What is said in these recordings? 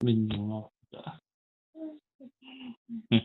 mình, dạ. Ừm.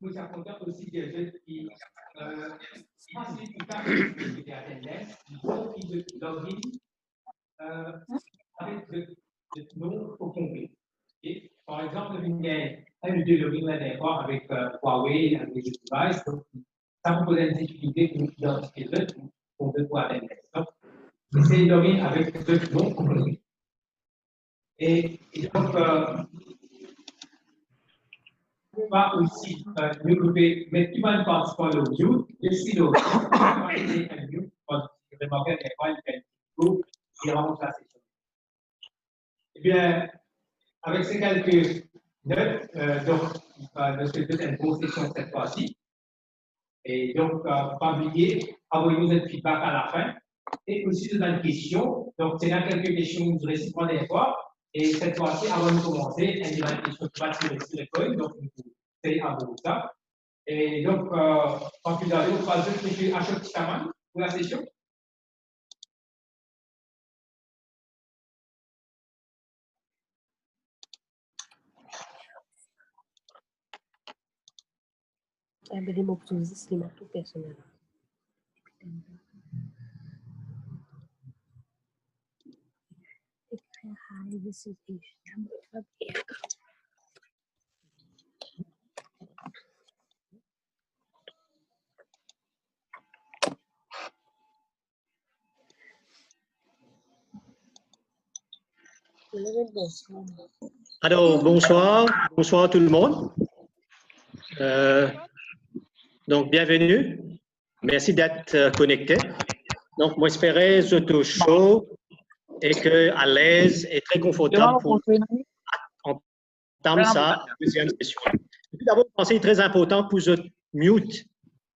Nous avons aussi des jeunes qui ensuite ils tapent des attendances, donc ils login avec de noms au complet. Par exemple, il y a un ou deux logins là d'accord avec Huawei, avec les devices, donc ça vous pose une difficulté pour identifier les autres pour deux fois attendances. Donc, essayez de login avec deux noms complets. Et donc, pas aussi nous pouvons mettre tout le monde participant au view, le silo, un view, remarquer des fois, il rentre la session. Eh bien, avec ces quelques notes, donc, de cette deuxième session cette fois-ci, et donc, pas oublier, envoyez-nous un feedback à la fin, et aussi dans une question, donc, c'est là quelques questions que vous aurez la dernière fois, et cette fois-ci, avant de commencer, il y a une question qui va tirer sur le code, donc, c'est à vous ça. Et donc, quand vous allez au phase 2, M. Ashok Chaman pour la session. Abrir uma opção de cima do personagem. Alors, bonsoir tout le monde. Donc, bienvenue. Merci d'être connecté. Donc, moi, j'espérais que tout chaud et que à l'aise et très confortable pour entamer sa deuxième session. Tout d'abord, je pense que c'est très important pour vous mute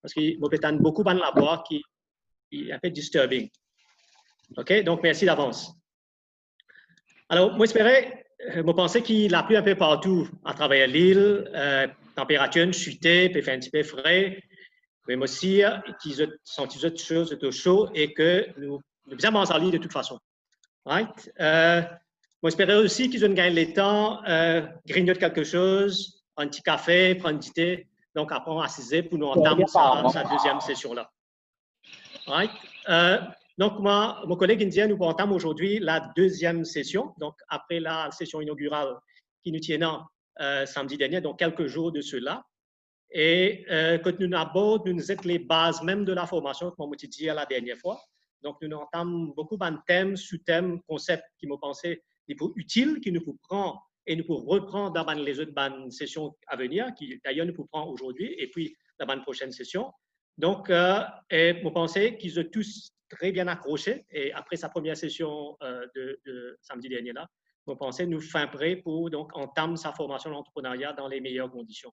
parce qu'il y a beaucoup de la voix qui est un peu disturbing. OK? Donc, merci d'avance. Alors, moi, j'espérais, je pensais qu'il a plu un peu partout à travers l'île, température chutée, puis fait un petit peu frais, mais aussi qu'ils ont senti autre chose de chaud et que nous bien manger de toute façon. Right? Moi, j'espérais aussi qu'ils ont gagné le temps, grignoter quelque chose, un petit café, prendre du thé, donc après assiser pour nous entamer sa deuxième session-là. Right? Donc, moi, mon collègue indien nous entame aujourd'hui la deuxième session, donc après la session inaugurale qui nous tiennent samedi dernier, donc quelques jours de cela. Et quand nous abordons, nous êtes les bases même de la formation, comme je dit la dernière fois. Donc, nous entamons beaucoup de thèmes, sous-thèmes, concepts qui me pensaient utiles, qui nous prend et nous pouvons reprendre dans les autres sessions à venir, qui d'ailleurs nous pouvons prendre aujourd'hui et puis dans la prochaine session. Donc, je pensais qu'ils ont tous très bien accroché et après sa première session de samedi dernier là, je pensais nous fin prêt pour donc entamer sa formation d'entrepreneuriat dans les meilleures conditions.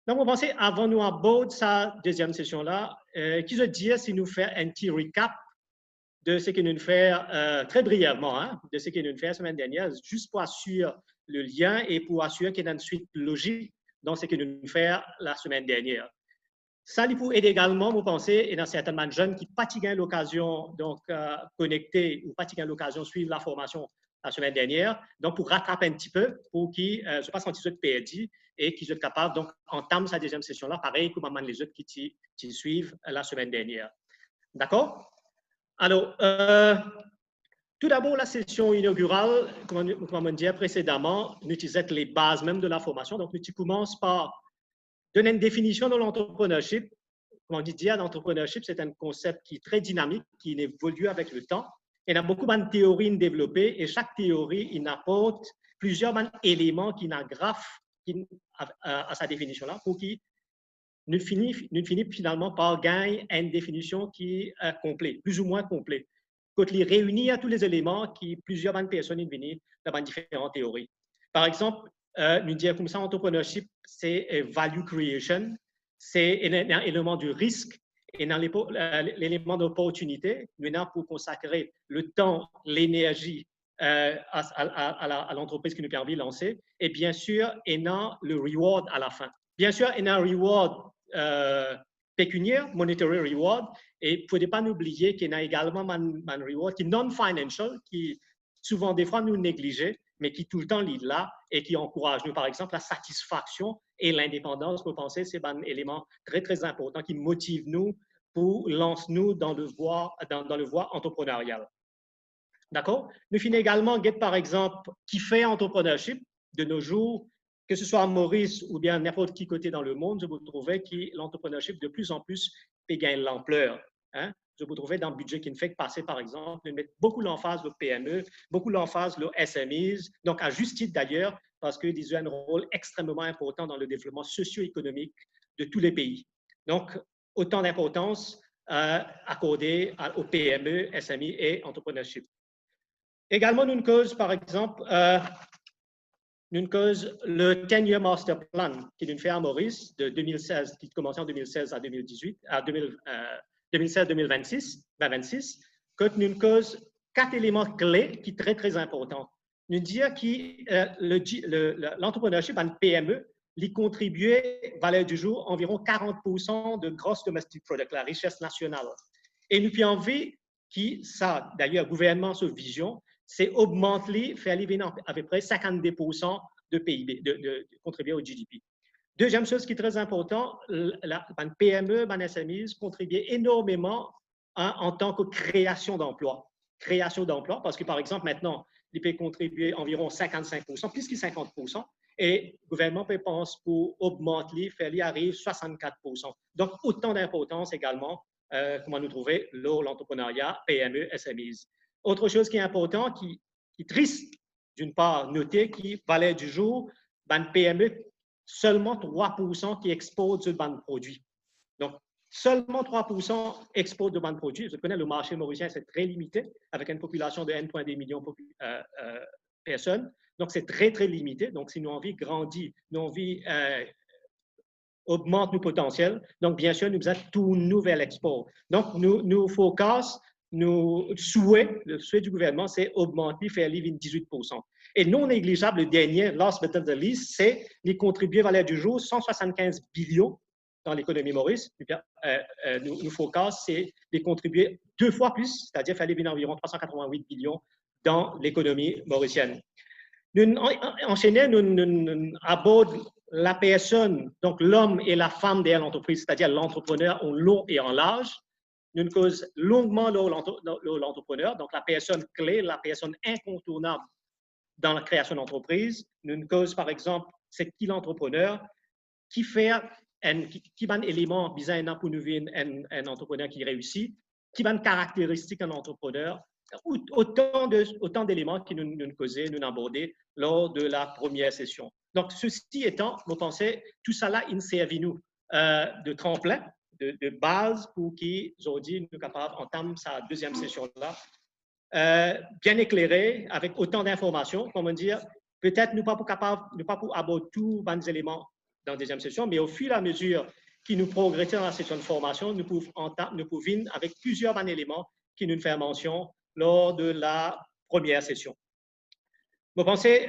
Donc, vous pensez, avant nous aborder sa deuxième session-là, qui je dis si nous fait un petit recap de ce que nous fait très brièvement, hein, de ce que nous fait la semaine dernière, juste pour assurer le lien et pour assurer qu'il y a une suite logique dans ce que nous fait la semaine dernière. Ça, il peut aider également, vous pensez, et dans certains jeunes qui pas eu l'occasion donc connecter ou pas eu l'occasion de suivre la formation la semaine dernière, donc pour rattraper un petit peu, pour qu'ils ne soient pas sentis perdus et qu'ils soient capables, donc, entament sa deuxième session-là, pareil comme les autres qui suivent la semaine dernière. D'accord? Alors, tout d'abord, la session inaugurale, comme on disait précédemment, nous utilisons les bases même de la formation. Donc, nous commençons par donner une définition de l'entrepreneurship. Comme on dit, l'entrepreneurship, c'est un concept qui est très dynamique, qui évolue avec le temps. Il y a beaucoup de théories développées et chaque théorie il apporte plusieurs éléments qui n'agrafent à sa définition-là pour qu'il nous finit finalement par gagner une définition qui est complète, plus ou moins complète. Quand il réunit tous les éléments qui plusieurs personnes viennent dans différentes théories. Par exemple, nous disons comme ça, entrepreneurship, c'est value creation, c'est un élément du risque et dans l'élément d'opportunité, maintenant pour consacrer le temps, l'énergie à l'entreprise qui nous permet de lancer, et bien sûr, et dans le reward à la fin. Bien sûr, il y a un reward pécuniaire, monetary reward, et il ne faut pas oublier qu'il y a également un reward qui est non-financial, qui souvent, des fois, nous négligeons, mais qui tout le temps est là et qui encourage nous. Par exemple, la satisfaction et l'indépendance, vous pensez, c'est un élément très, très important qui motive nous pour lancer nous dans le voie entrepreneurial. D'accord? Nous finissons également, par exemple, qui fait entrepreneurship de nos jours, que ce soit à Maurice ou bien n'importe qui côté dans le monde, vous trouvez que l'entrepreneurship de plus en plus peut gagner l'ampleur. Hein? Vous trouvez dans le budget qui ne fait que passer, par exemple, de mettre beaucoup l'emphase sur PME, beaucoup l'emphase sur SMEs, donc à juste titre d'ailleurs, parce qu'ils ont un rôle extrêmement important dans le développement socio-économique de tous les pays. Donc, autant d'importance accordée aux PME, SME et entrepreneurship. Également, nous cause, par exemple, nous cause le 10-year master plan qui nous fait à Maurice de 2016, qui commence en 2016 à 2018, à 2016-2026, que nous cause 4 éléments clés qui sont très, très importants. Nous disons que l'entrepreneurship en PME, il contribuait, valeur du jour, environ 40% de gross domestic product, la richesse nationale. Et nous avons envie qui, ça, d'ailleurs, gouvernement sur vision, c'est augmenter, faire arriver à peu près 52% de PIB, de contribuer au GDP. Deuxième chose qui est très importante, la PME, la SMEs contribuent énormément en tant que création d'emplois. Création d'emplois, parce que par exemple, maintenant, il peut contribuer environ 55%, plus que 50%, et le gouvernement peut penser pour augmenter, faire arriver 64%. Donc, autant d'importance également, comment nous trouver l'entrepreneuriat, PME, SMEs. Autre chose qui est important, qui est triste, d'une part, noter qui valait du jour, ban PME, seulement 3% qui exportent de ban produits. Donc, seulement 3% exportent de ban produits. Je connais le marché mauricien, c'est très limité, avec une population de 1,2 million de personnes. Donc, c'est très, très limité. Donc, si nous envie grandir, nous envie augmente nos potentiels. Donc, bien sûr, nous avons tout nouvel export. Donc, nous focus, le souhait du gouvernement, c'est augmenter, faire livre 18%. Et non négligeable, le dernier, last but not the least, c'est les contribuer valeur du jour, 175 billions dans l'économie Maurice. Nous focus, c'est les contribuer 2 fois plus, c'est-à-dire faire livre environ 388 billions dans l'économie mauricienne. Nous enchaînons, nous abordons la personne, donc l'homme et la femme derrière l'entreprise, c'est-à-dire l'entrepreneur en long et en large. Nous causons longuement l'entrepreneur, donc la personne clé, la personne incontournable dans la création d'entreprise. Nous causons, par exemple, c'est qui l'entrepreneur, qui fait qui va un élément bizarre pour nous voir un entrepreneur qui réussit, qui va une caractéristique d'un entrepreneur, autant d'éléments qui nous causaient, nous abordaient lors de la première session. Donc, ceci étant, vous pensez, tout ça là, il servi nous de tremplin, de base pour qui, aujourd'hui, nous sommes capables d'entamer sa deuxième session-là, bien éclairée, avec autant d'informations, comment dire, peut-être nous ne sommes pas capables, nous pas pour aborder tous les éléments dans la deuxième session, mais au fur et à mesure que nous progressons dans la session de formation, nous pouvons avec plusieurs éléments qui nous font mention lors de la première session. Vous pensez,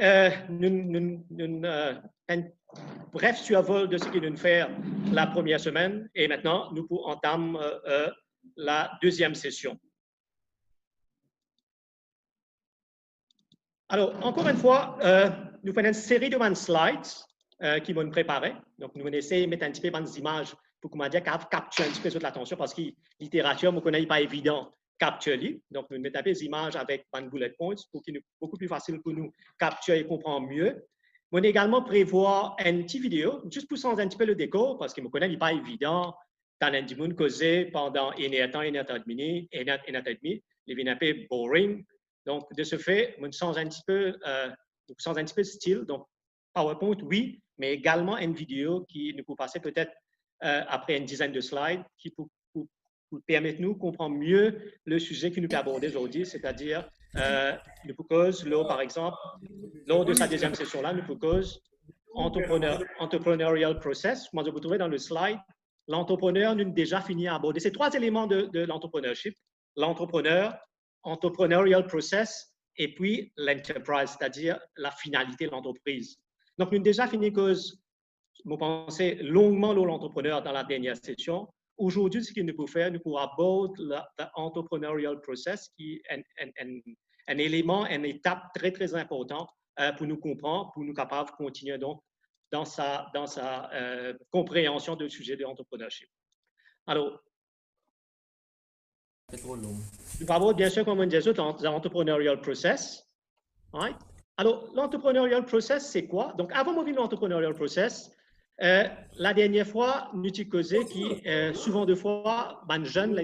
bref survol de ce que nous faisons la première semaine et maintenant nous pouvons entamer la deuxième session. Alors, encore une fois, nous faisons une série de slides qui vont nous préparer. Donc, nous allons essayer de mettre un petit peu des images pour qu'on dire capture un petit peu l'attention parce que la littérature, nous connaissons pas évident capture. Donc, nous mettons des images avec des bullet points pour qu'il soit beaucoup plus facile pour nous capturer et comprendre mieux. On également prévoir une petite vidéo, juste pour changer un petit peu le décor, parce que je connais pas évident, dans un petit monde causé pendant une heure et demie, il est un peu boring. Donc, de ce fait, on change un petit peu de style. Donc, PowerPoint, oui, mais également une vidéo qui nous peut passer peut-être après une dizaine de slides, qui peut permettre nous de comprendre mieux le sujet que nous avons abordé aujourd'hui, c'est-à-dire, nous pouvons, par exemple, lors de sa deuxième session-là, nous pouvons entrepreneurial process. Moi, je vous trouver dans le slide, l'entrepreneur, nous avons déjà fini à aborder ces trois éléments de l'entrepreneurship. L'entrepreneur, entrepreneurial process, et puis l'enterprise, c'est-à-dire la finalité de l'entreprise. Donc, nous avons déjà fini que vous pensez longuement l'entrepreneur dans la dernière session. Aujourd'hui, ce que nous pouvons faire, nous pouvons aborder l'entrepreneurial process, qui est un élément, une étape très, très importante pour nous comprendre, pour nous capables de continuer donc dans sa compréhension du sujet de l'entrepreneurship. Alors, nous parlons bien sûr, comme on dit, de l'entrepreneurial process. Right? Alors, l'entrepreneurial process, c'est quoi? Donc, avant de revenir à l'entrepreneurial process, la dernière fois, nous avons causé qui, souvent de fois, les jeunes,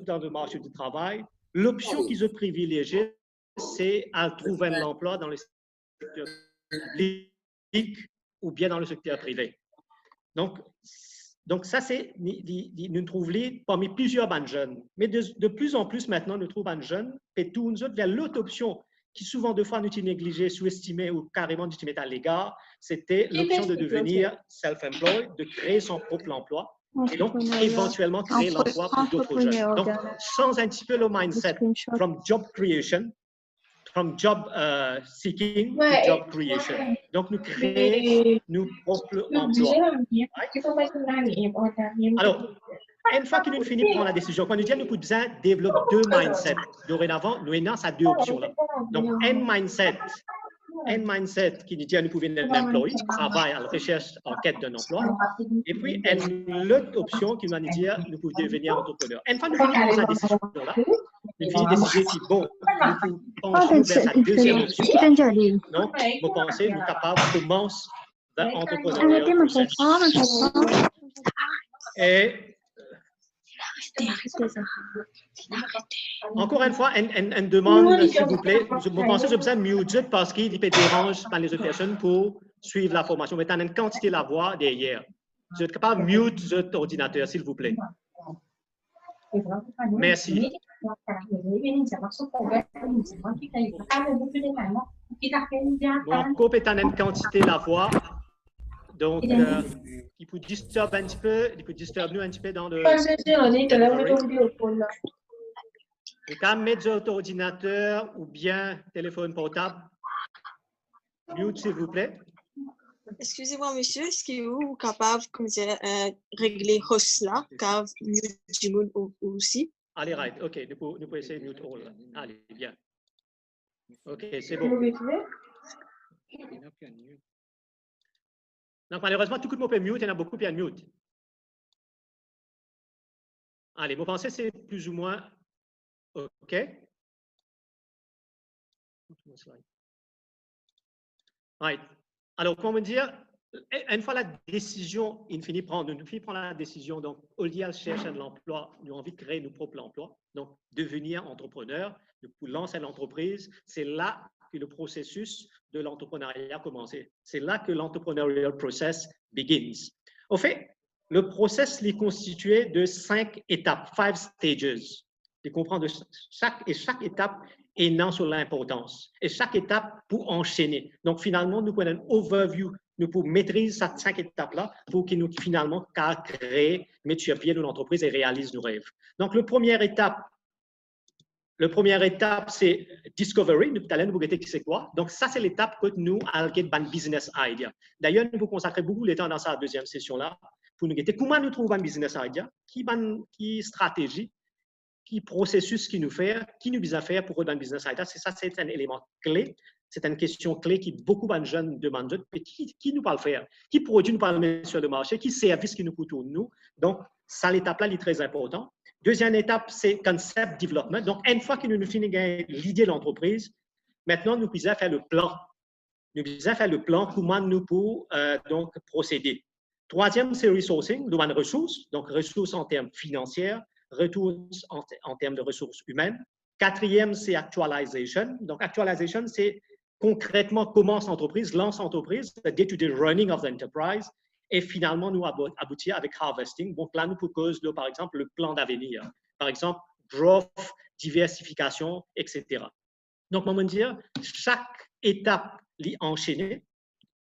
dans le marché du travail, l'option qu'ils ont privilégiée, c'est à trouver un emploi dans le secteur public ou bien dans le secteur privé. Donc ça, c'est, nous trouvons parmi plusieurs bandes jeunes. Mais de plus en plus maintenant, nous trouvons des jeunes et tous nous autres vers l'autre option qui souvent de fois nous est négligée, sous-estimée ou carrément nous est à l'égard, c'était l'option de devenir self-employed, de créer son propre emploi et donc éventuellement créer l'emploi pour d'autres jeunes. Donc, change un petit peu le mindset from job creation, from job seeking to job creation. Donc, nous créons nos propres emplois. Alors, une fois que nous finissons de prendre la décision, quand nous disons que nous pouvons développer deux mindsets, dorénavant, nous avons ces deux options-là. Donc, un mindset qui nous dit que nous pouvons être employés, travailler à la recherche en quête d'un emploi, et puis l'autre option qui nous dit que nous pouvons devenir entrepreneurs. Une fois que nous finissons de prendre cette décision-là, nous finissons de décider que bon, nous pouvons penser vers sa deuxième option. Donc, vous pensez, nous sommes capables de commencer l'entrepreneuriat. Et encore une fois, une demande, s'il vous plaît. Je pense que j'ai besoin de mute parce qu'il peut déranger par les autres personnes pour suivre la formation. Mais tu as une quantité de la voix derrière. Vous êtes capable de mute votre ordinateur, s'il vous plaît. Merci. Mon couple est une quantité de la voix. Donc, il peut disturber un petit peu, il peut disturber nous un petit peu dans le... Et quand mettre votre ordinateur ou bien téléphone portable, mute s'il vous plaît. Excusez-moi, monsieur, est-ce que vous êtes capable de régler host là, car mute Jimoun aussi? Allez, right, ok, nous pouvons essayer de mute all. Allez, bien. Ok, c'est bon. Donc, malheureusement, tout le monde peut mute, il y en a beaucoup qui mute. Allez, vous pensez que c'est plus ou moins OK? Right. Alors, comment dire, une fois la décision, nous finissons prendre la décision, donc, au lieu de chercher de l'emploi, nous avons envie de créer nos propres emplois, donc, devenir entrepreneur, nous lancer l'entreprise, c'est là que le processus de l'entrepreneuriat a commencé. C'est là que l'entrepreneurial process begins. Au fait, le process est constitué de 5 étapes, 5 stages. De comprendre chaque étape est non sur l'importance. Et chaque étape pour enchaîner. Donc, finalement, nous prenons un overview nous pouvons maîtriser ces 5 étapes-là pour que nous, finalement, créer, mettre sur pied notre entreprise et réaliser nos rêves. Donc, la première étape, c'est discovery. Tout à l'heure, nous vous regardez qui c'est quoi. Donc, ça, c'est l'étape que nous allons ban business idea. D'ailleurs, nous vous consacrez beaucoup de temps dans sa deuxième session-là pour nous regarder comment nous trouvons un business idea, qui stratégie, qui processus qui nous fait, qui nous vise à faire pour un business idea. C'est ça, c'est un élément clé. C'est une question clé qui beaucoup de jeunes demandent. Mais qui nous parle faire? Qui produit nous parle mettre sur le marché? Qui service qui nous coûte nous? Donc, ça, l'étape-là, est très important. Deuxième étape, c'est concept development. Donc, une fois que nous finissons l'idée de l'entreprise, maintenant, nous pouvons faire le plan. Nous pouvons faire le plan, comment nous pouvons donc procéder. Troisième, c'est resourcing, nous avons ressources. Donc, ressources en termes financiers, ressources en termes de ressources humaines. Quatrième, c'est actualization. Donc, actualization, c'est concrètement comment cette entreprise lance l'entreprise, the day-to-day running of the enterprise. Et finalement, nous aboutir avec harvesting. Donc là, nous proposons, par exemple, le plan d'avenir. Par exemple, growth, diversification, etc. Donc, on va dire, chaque étape est enchaînée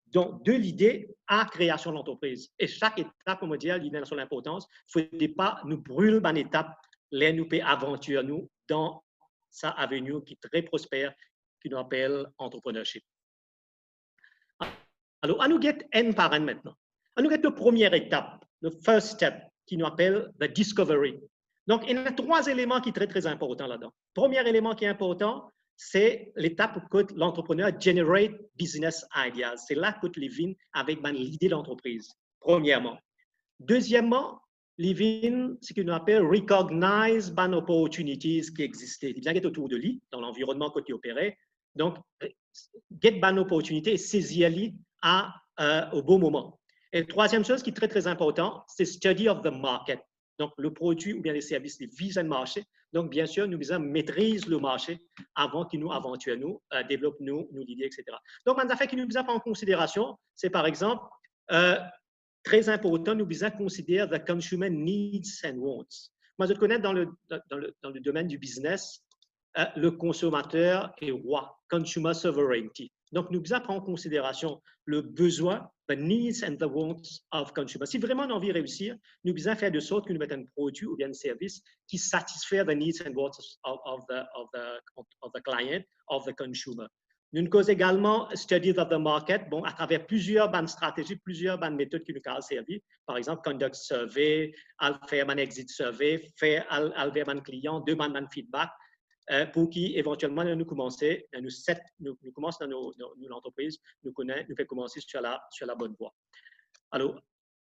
donc, de l'idée à création de l'entreprise. Et chaque étape, on va dire, l'idée de son importance, il ne faut pas nous brûler une étape, là, nous pouvons aventurer nous dans sa avenue qui est très prospère, qui nous appelle entrepreneurship. Alors, on nous get N par N maintenant. On nous get la première étape, le first step, qui nous appelle the discovery. Donc, il y a 3 éléments qui sont très, très importants là-dedans. Premier élément qui est important, c'est l'étape où l'entrepreneur generate business ideas. C'est là que les vins avec l'idée d'entreprise, premièrement. Deuxièmement, les vins, ce qu'on appelle recognize ban opportunities qui existent. Il vient autour de lui, dans l'environnement côté opéré. Donc, get ban opportunités et saisir-les au bon moment. Et la troisième chose qui est très, très important, c'est study of the market. Donc, le produit ou bien les services visent un marché. Donc, bien sûr, nous devons maîtriser le marché avant qu'il nous aventure, nous développe nos idées, etc. Donc, un affaire qui nous devons prendre en considération, c'est par exemple, très important, nous devons considérer the consumer needs and wants. Moi, je connais dans le domaine du business, le consommateur est roi, consumer sovereignty. Donc, nous devons prendre en considération le besoin, the needs and the wants of consumers. Si vraiment on a envie de réussir, nous devons faire de sorte que nous mettons un produit ou bien un service qui satisfait the needs and wants of the client, of the consumer. Nous causons également study of the market, bon, à travers plusieurs bandes stratégies, plusieurs bandes méthodes qui nous ont servi. Par exemple, conduct survey, faire un exit survey, faire un client, deux bandes feedback. Pour qui, éventuellement, nous commençons dans nos entreprises, nous fait commencer sur la bonne voie. Alors,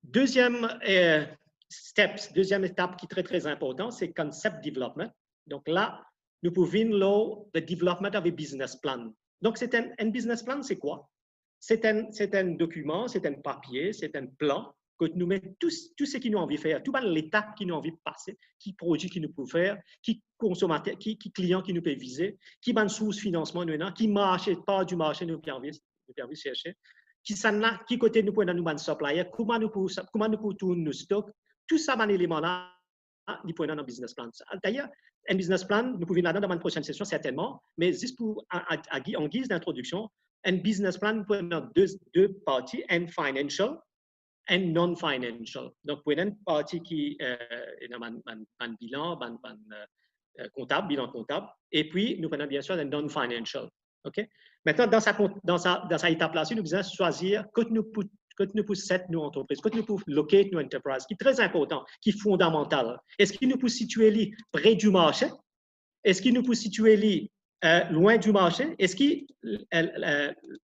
deuxième étape qui est très, très importante, c'est concept development. Donc là, nous pouvons le development of a business plan. Donc, un business plan, c'est quoi? C'est un document, c'est un papier, c'est un plan que nous mettons tout ce qui nous envie de faire, toute l'étape qui nous envie de passer, qui produit qui nous peut faire, qui consommateur, qui client qui nous peut viser, qui bonne source financement nous qui marché, pas du marché nous peut envie chercher, qui côté nous peut nous supplier, comment nous pouvons tourner nos stocks, tout ça un élément là, nous pouvons dans un business plan. D'ailleurs, un business plan, nous pouvons là dans une prochaine session certainement, mais juste pour en guise d'introduction, un business plan nous peut dans deux parties, un financial et non-financial. Donc, pour une partie qui est un bilan, comptable, bilan comptable, et puis nous prenons bien sûr un non-financial. OK? Maintenant, dans sa étape-là, nous devons choisir que nous pouvons set nos entreprises, que nous pouvons locate nos entreprises, qui est très important, qui est fondamental. Est-ce qu'il nous peut situer près du marché? Est-ce qu'il nous peut situer loin du marché? Est-ce que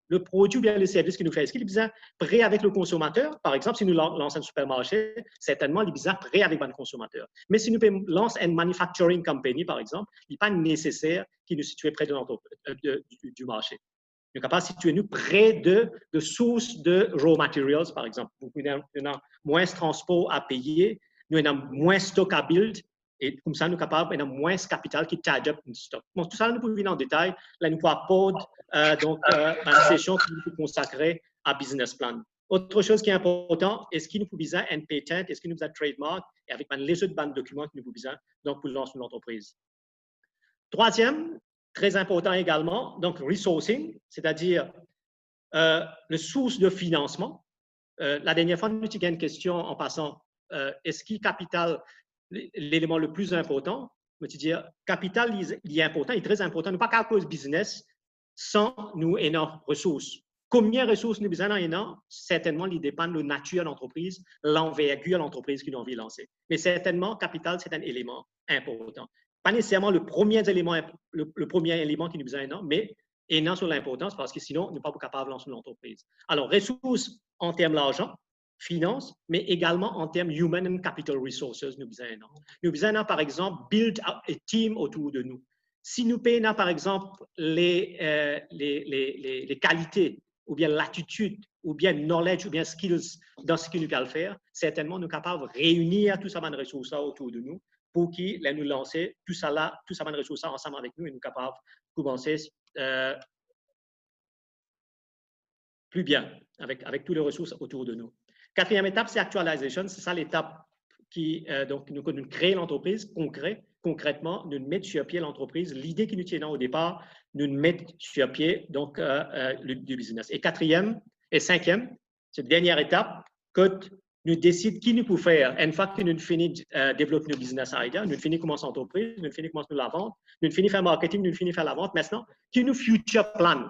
le produit ou bien le service qu'il nous fait, est-ce qu'il est bien prêt avec le consommateur? Par exemple, si nous lançons un supermarché, certainement, il est bien prêt avec le consommateur. Mais si nous lançons une manufacturing company, par exemple, il n'est pas nécessaire qu'il nous situe près du marché. Nous sommes capables de situer nous près de sources de raw materials, par exemple. Nous avons moins de transport à payer, nous avons moins de stock à build, et comme ça, nous sommes capables d'avoir moins de capital qui charge up une stock. Bon, tout ça, nous pouvons venir en détail. Là, nous pouvons apporter une session qui nous peut consacrer à business plan. Autre chose qui est important, est-ce qu'il nous faut besoin un patent, est-ce qu'il nous a un trademark, et avec les autres bandes de documents que nous avons besoin donc, pour lancer une entreprise. Troisième, très important également, donc resourcing, c'est-à-dire le source de financement. La dernière fois, nous avons une question en passant. Est-ce que capital, l'élément le plus important? Je veux dire, capital, il est important, il est très important. Nous pas qu'à cause business sans nous énormes ressources. Combien de ressources nous besoin énormes? Certainement, il dépend de la nature de l'entreprise, l'envergure de l'entreprise qui nous envie de lancer. Mais certainement, capital, c'est un élément important. Pas nécessairement le premier élément qui nous besoin énorme, mais énorme sur l'importance parce que sinon, nous ne sommes pas capables de lancer l'entreprise. Alors, ressources en termes d'argent, finance, mais également en termes human and capital resources, nous besoin énorme. Nous besoin, par exemple, build a team autour de nous. Si nous payons, par exemple, les qualités, ou bien l'attitude, ou bien knowledge, ou bien skills dans ce que nous allons faire, certainement, nous sommes capables de réunir tout ça de ressources autour de nous pour qu'ils nous lancer tout ça de ressources ensemble avec nous et nous sommes capables de commencer plus bien avec toutes les ressources autour de nous. Quatrième étape, c'est actualisation. C'est ça l'étape qui, donc, nous créons l'entreprise concrètement, nous mettons sur pied l'entreprise. L'idée qui nous tient au départ, nous mettons sur pied donc, du business. Et quatrième et cinquième, cette dernière étape, que nous décidons qui nous peut faire. Une fois que nous finissons de développer nos business ideas, nous finissons commencer l'entreprise, nous finissons commencer la vente, nous finissons faire marketing, nous finissons faire la vente. Maintenant, qui nous future plan?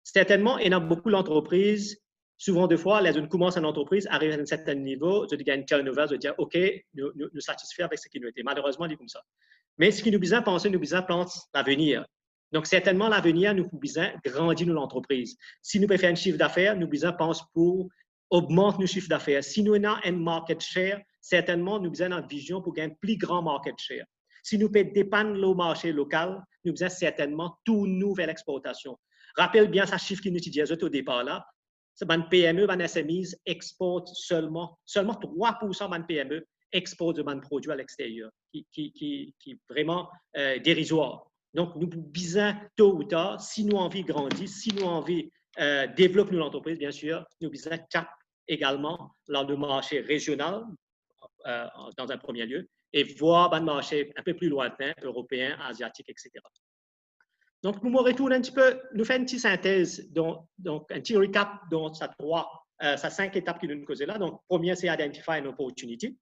Certainement, il y a beaucoup d'entreprises. Souvent, des fois, les gens commencent une entreprise, arrivent à un certain niveau, je dis qu'il y a une turnover, je dis OK, nous satisfaire avec ce qui nous était. Malheureusement, il est comme ça. Mais ce qui nous besoin penser, nous besoin penser l'avenir. Donc, certainement, l'avenir, nous besoin grandir l'entreprise. Si nous pouvons faire un chiffre d'affaires, nous besoin penser pour augmenter nos chiffres d'affaires. Si nous avons un market share, certainement, nous besoin une vision pour gagner un plus grand market share. Si nous pouvons dépendre le marché local, nous besoin certainement tout nouvelle exportation. Rappelle bien ce chiffre qui nous disait au départ là. Les PME, les SMEs exportent seulement 3% de PME exportent de produits à l'extérieur, qui est vraiment dérisoire. Donc, nous besoin tôt ou tard, si nous avons envie de grandir, si nous avons envie de développer l'entreprise, bien sûr, nous besoin cap également dans le marché régional, dans un premier lieu, et voir le marché un peu plus lointain, européen, asiatique, etc. Donc, nous retournons un petit peu, nous faisons une petite synthèse, donc un petit recap dans ces 5 étapes que nous nous causons là. Donc, première, c'est identify an opportunity.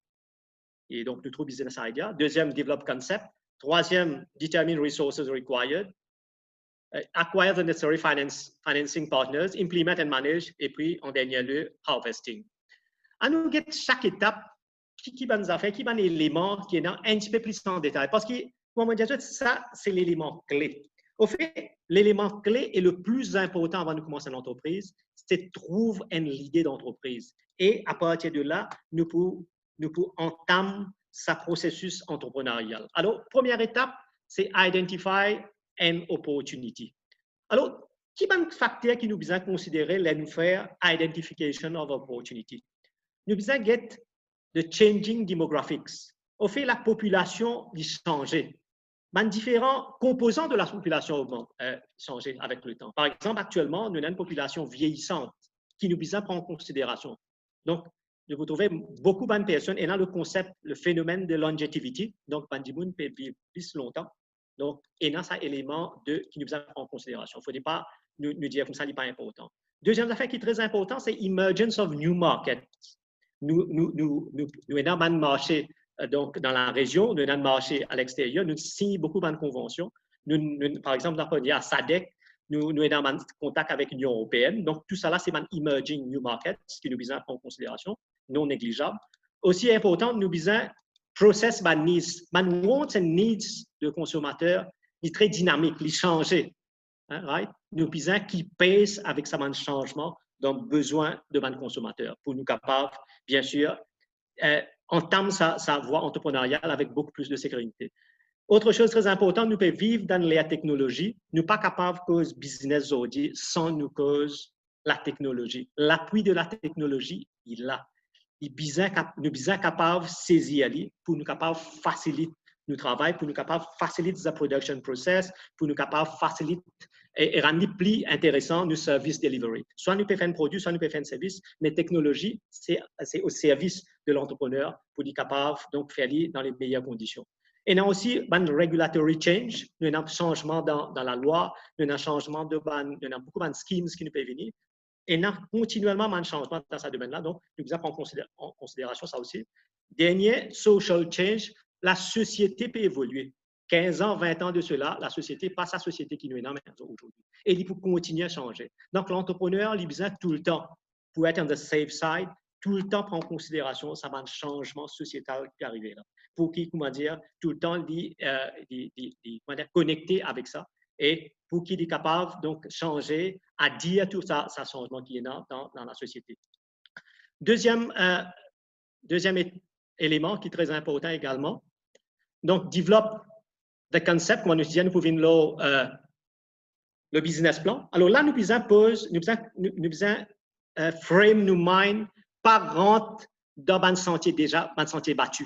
Et donc, nous trouvons business idea. Deuxième, develop concept. Troisième, determine resources required. Acquire the necessary financing partners, implement and manage. Et puis, en dernier lieu, harvesting. À nous get chaque étape, qui va nous faire, qui va l'élément qui est un petit peu plus en détail. Parce que, comme on dit, ça, c'est l'élément clé. Au fait, l'élément clé et le plus important avant de commencer l'entreprise, c'est de trouver une idée d'entreprise. Et à partir de là, nous pouvons entamer ce processus entrepreneurial. Alors, première étape, c'est identify an opportunity. Alors, qui est un facteur qui nous besoin considérer là nous faire identification of opportunity? Nous besoin get the changing demographics. Au fait, la population a changé. Différents composants de la population augmentent, changent avec le temps. Par exemple, actuellement, nous avons une population vieillissante qui nous besoin prendre en considération. Donc, vous trouvez beaucoup de personnes et là, le concept, le phénomène de longevity, donc, Bandimoun peut vivre plus longtemps. Donc, il y a un élément qui nous besoin prendre en considération. Il ne faut pas nous dire comme ça, il n'est pas important. Deuxième affaire qui est très important, c'est emergence of new markets. Nous avons un marché. Donc, dans la région, nous avons un marché à l'extérieur, nous signons beaucoup de conventions. Par exemple, à SADC, nous avons un contact avec l'Union européenne. Donc, tout ça là, c'est un emerging new market, ce qui nous besoin prendre en considération, non négligeable. Aussi important, nous besoin process my needs. My wants and needs de consommateurs, il est très dynamique, il change. Hein, right? Nous besoin qui pèse avec ça un changement dans le besoin de nos consommateurs pour nous capables, bien sûr, entame sa voie entrepreneuriale avec beaucoup plus de sécurité. Autre chose très importante, nous pouvons vivre dans la technologie. Nous ne sommes pas capables de cause business aujourd'hui sans nous cause la technologie. L'appui de la technologie, il est là. Nous sommes capables de saisir pour nous capables de faciliter notre travail, pour nous capables de faciliter le production process, pour nous capables de faciliter et rendre plus intéressant nos services delivery. Soit nous pouvons faire un produit, soit nous pouvons faire un service, mais technologie, c'est au service de l'entrepreneur pour être capable de faire dans les meilleures conditions. Et nous avons aussi un regulatory change, nous avons un changement dans la loi, nous avons un changement nous avons beaucoup de schemes qui nous peuvent venir. et n'a continuellement un changement dans ce domaine-là. Donc, nous devons prendre en considération ça aussi. Dernier, social change, la société peut évoluer. 15 ans, 20 ans de cela, la société, pas sa société qui nous est aujourd'hui. Et il faut continuer à changer. Donc, l'entrepreneur, il a besoin tout le temps, pour être on the safe side, tout le temps prendre en considération ça va un changement sociétal qui peut arriver là. Pour qu'il, comment dire, tout le temps, connecter avec ça. Et pour qu'il est capable donc changer, à dire tout ça, ça changement qui est dans la société. Deuxième élément qui est très important également, donc développe le concept, comme nous disons, nous pouvons le business plan. Alors là, nous besoin frame nos mind par rente dans un sentier déjà, un sentier battu.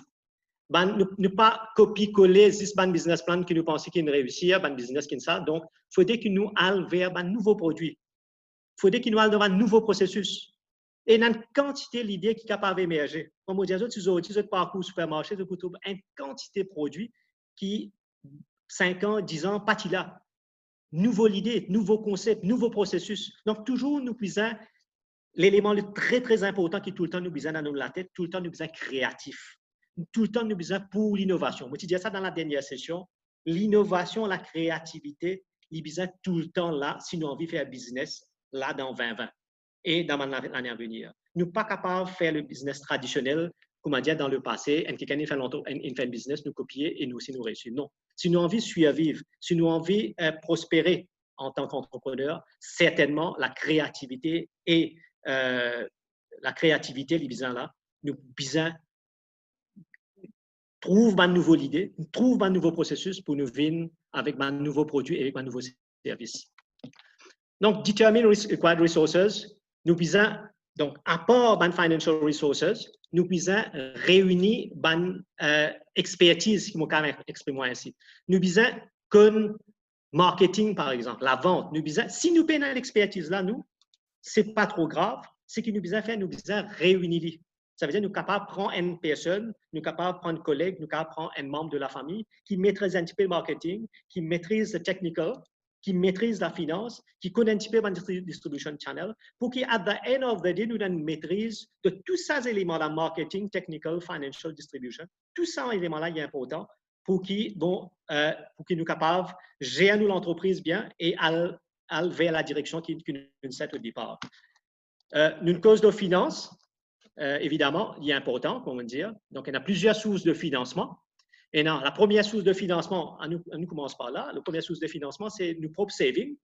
Ne pas copier-coller ce business plan que nous pensons qu'il réussir, un business qui ça. Donc, il faudrait que nous allions vers un nouveau produit. Il faudrait que nous allions vers un nouveau processus. Et il y a une quantité d'idées qui est capable d'émerger. Comme on dit, tu as parcours supermarché, tu trouves une quantité de produits qui, 5 ans, 10 ans, pas là. Nouvelle idée, nouveau concept, nouveau processus. Donc, toujours, nous puisons, l'élément très, très important qui tout le temps nous besoin dans la tête, tout le temps nous besoin créatif. Tout le temps nous besoin pour l'innovation. Moi, tu dis ça dans la dernière session. L'innovation, la créativité, ils besoin tout le temps là, si nous avons envie de faire business là dans 2020 et dans l'année à venir. Nous ne sommes pas capables de faire le business traditionnel, comme on dit dans le passé, et quelqu'un fait un business, nous copier et nous aussi nous réussir. Non. Si nous avons envie de survivre, si nous avons envie de prospérer en tant qu'entrepreneur, certainement la créativité et les besoins là, nous besoin trouve une nouvelle idée, trouve un nouveau processus pour nous venir avec un nouveau produit et avec un nouveau service. Donc, determine required resources, nous besoin, donc, à part les financial resources, nous besoin réunir une expertise, qui m'a exprimé ainsi. Nous besoin comme marketing, par exemple, la vente. Nous besoin, si nous payons l'expertise là, nous, c'est pas trop grave. Ce que nous besoin faire, nous besoin réunir. Ça veut dire que nous sommes capables de prendre une personne, nous sommes capables de prendre un collègue, nous sommes capables de prendre un membre de la famille qui maîtrise un petit peu le marketing, qui maîtrise le technical, qui maîtrise la finance, qui connaît un petit peu le distribution channel, pour qu'à the end of the day, nous ayons une maîtrise de tous ces éléments-là, marketing, technical, financial, distribution. Tous ces éléments-là, il est important pour qu'ils nous soient capables de gérer l'entreprise bien et aller vers la direction qui nous set au départ. Une cause de finance, évidemment, il est important, comme on dit. Donc, il y a plusieurs sources de financement. Et non, la première source de financement, on commence par là. La première source de financement, c'est nos propres savings.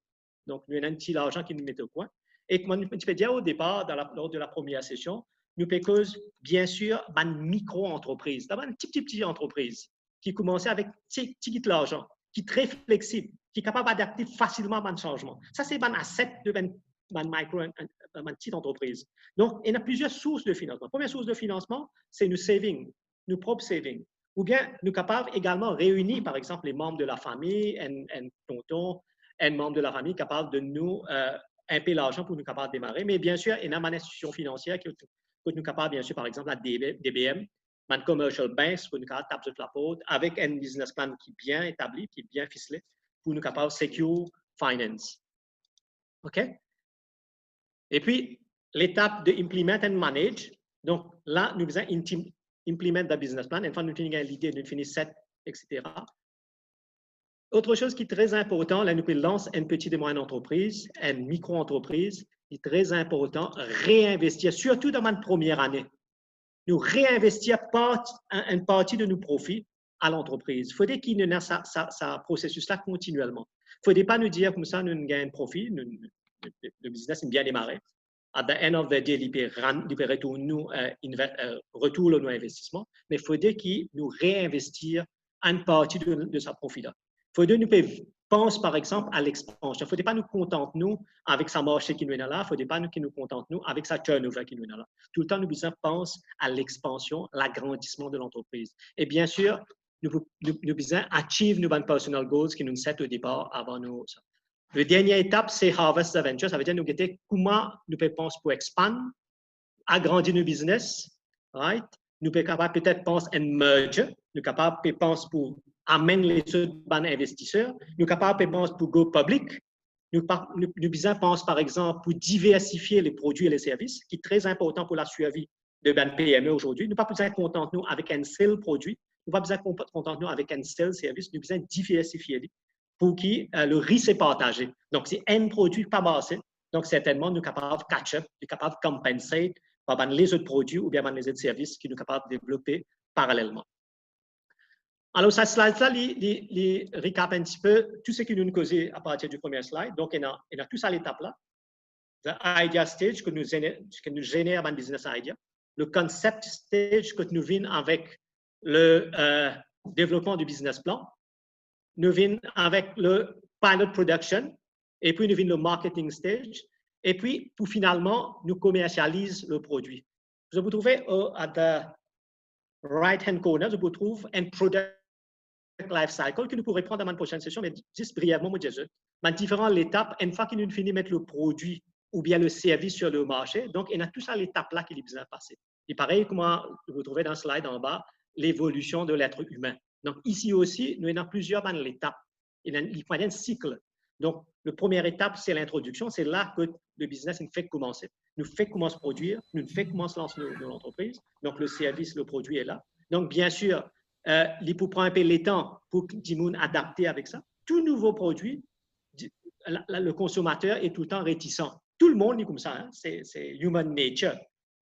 Donc, nous avons un petit argent qui nous met au coin. Et comme on peut dire au départ, lors de la première session, nous payons bien sûr une micro-entreprise, d'abord une petite entreprise qui commence avec petit l'argent, qui est très flexible, qui est capable d'adapter facilement à un changement. Ça, c'est un asset de une petite entreprise. Donc, il y a plusieurs sources de financement. La première source de financement, c'est nos savings, nos propres savings. Ou bien, nous sommes capables également de réunir, par exemple, les membres de la famille, un tonton, un membre de la famille capable de nous imper l'argent pour nous capables de démarrer. Mais bien sûr, il y a une institution financière qui nous sommes capables, bien sûr, par exemple, la DBM, une commercial banks, pour nous capables de taper sur la porte, avec un business plan qui est bien établi, qui est bien ficelé, pour nous capables de secure finance. OK? Et puis, l'étape de implement and manage. Donc, là, nous faisons implement the business plan. Une fois nous finissons l'idée, nous finissons set, etc. Autre chose qui est très important, là, nous lançons une petite et moyenne entreprise, une micro-entreprise. Il est très important réinvestir, surtout dans ma première année. Nous réinvestir une partie de nos profits à l'entreprise. Il faudrait qu'il y ait ce processus-là continuellement. Il ne faudrait pas nous dire comme ça, nous gagnons profit, le business est bien démarré. At the end of the day, il peut retourner nos investissements, mais il faudrait qu'il nous réinvestir une partie de sa profit-là. Il faudrait nous pense par exemple à l'expansion. Il ne faudrait pas nous contenter nous avec sa marché qui nous est là. Il ne faudrait pas nous contenter nous avec sa turnover qui nous est là. Tout le temps, nous pense à l'expansion, l'agrandissement de l'entreprise. Et bien sûr, nous besoin achieve nos personal goals qui nous set au départ avant nous. La dernière étape, c'est Harvest the Venture. Ça veut dire nous guetter comment nous pensons pour expandre, agrandir nos business, right? Nous sommes capables peut-être penser à un merger. Nous sommes capables de penser pour amener les autres investisseurs. Nous sommes capables de penser pour go public. nous pensons par exemple pour diversifier les produits et les services, qui est très important pour la survie de la PME aujourd'hui. Nous ne pas besoin de contenter nous avec un seul produit, nous pas besoin de contenter nous avec un seul service, nous besoin de diversifier pour que le risque est partagé. Donc, si un produit pas passé, donc certainement nous sommes capables de catch-up, nous sommes capables de compenser par les autres produits ou bien par les autres services qui nous sommes capables de développer parallèlement. Alors, ce slide-là, il récap un petit peu tout ce que nous avons causé à partir du premier slide. Donc, il y a tout ça à l'étape là. The idea stage que nous génère un business idea. Le concept stage que nous venons avec le développement du business plan. Nous venons avec le pilot production. Et puis, nous venons le marketing stage. Et puis, pour finalement, nous commercialisons le produit. Je vous trouvez à the right-hand corner, je vous trouve un product life cycle que nous pourrons prendre dans ma prochaine session, mais juste brièvement, moi, je dans différentes étapes, une fois que nous finissons de mettre le produit ou bien le service sur le marché, donc il y a tout ça à l'étape là qui est besoin de passer. Et pareil, comment vous trouvez dans le slide en bas, l'évolution de l'être humain. Donc ici aussi, nous avons plusieurs étapes. Il y a un cycle. Donc, la première étape, c'est l'introduction. C'est là que le business nous fait commencer. Nous fait commencer à produire, nous fait commencer à lancer l'entreprise. Donc, le service, le produit est là. Donc, bien sûr, il faut prendre un peu le temps pour que Dimoun adapter avec ça. Tout nouveau produit, le consommateur est tout le temps réticent. Tout le monde est comme ça. Hein? C'est human nature.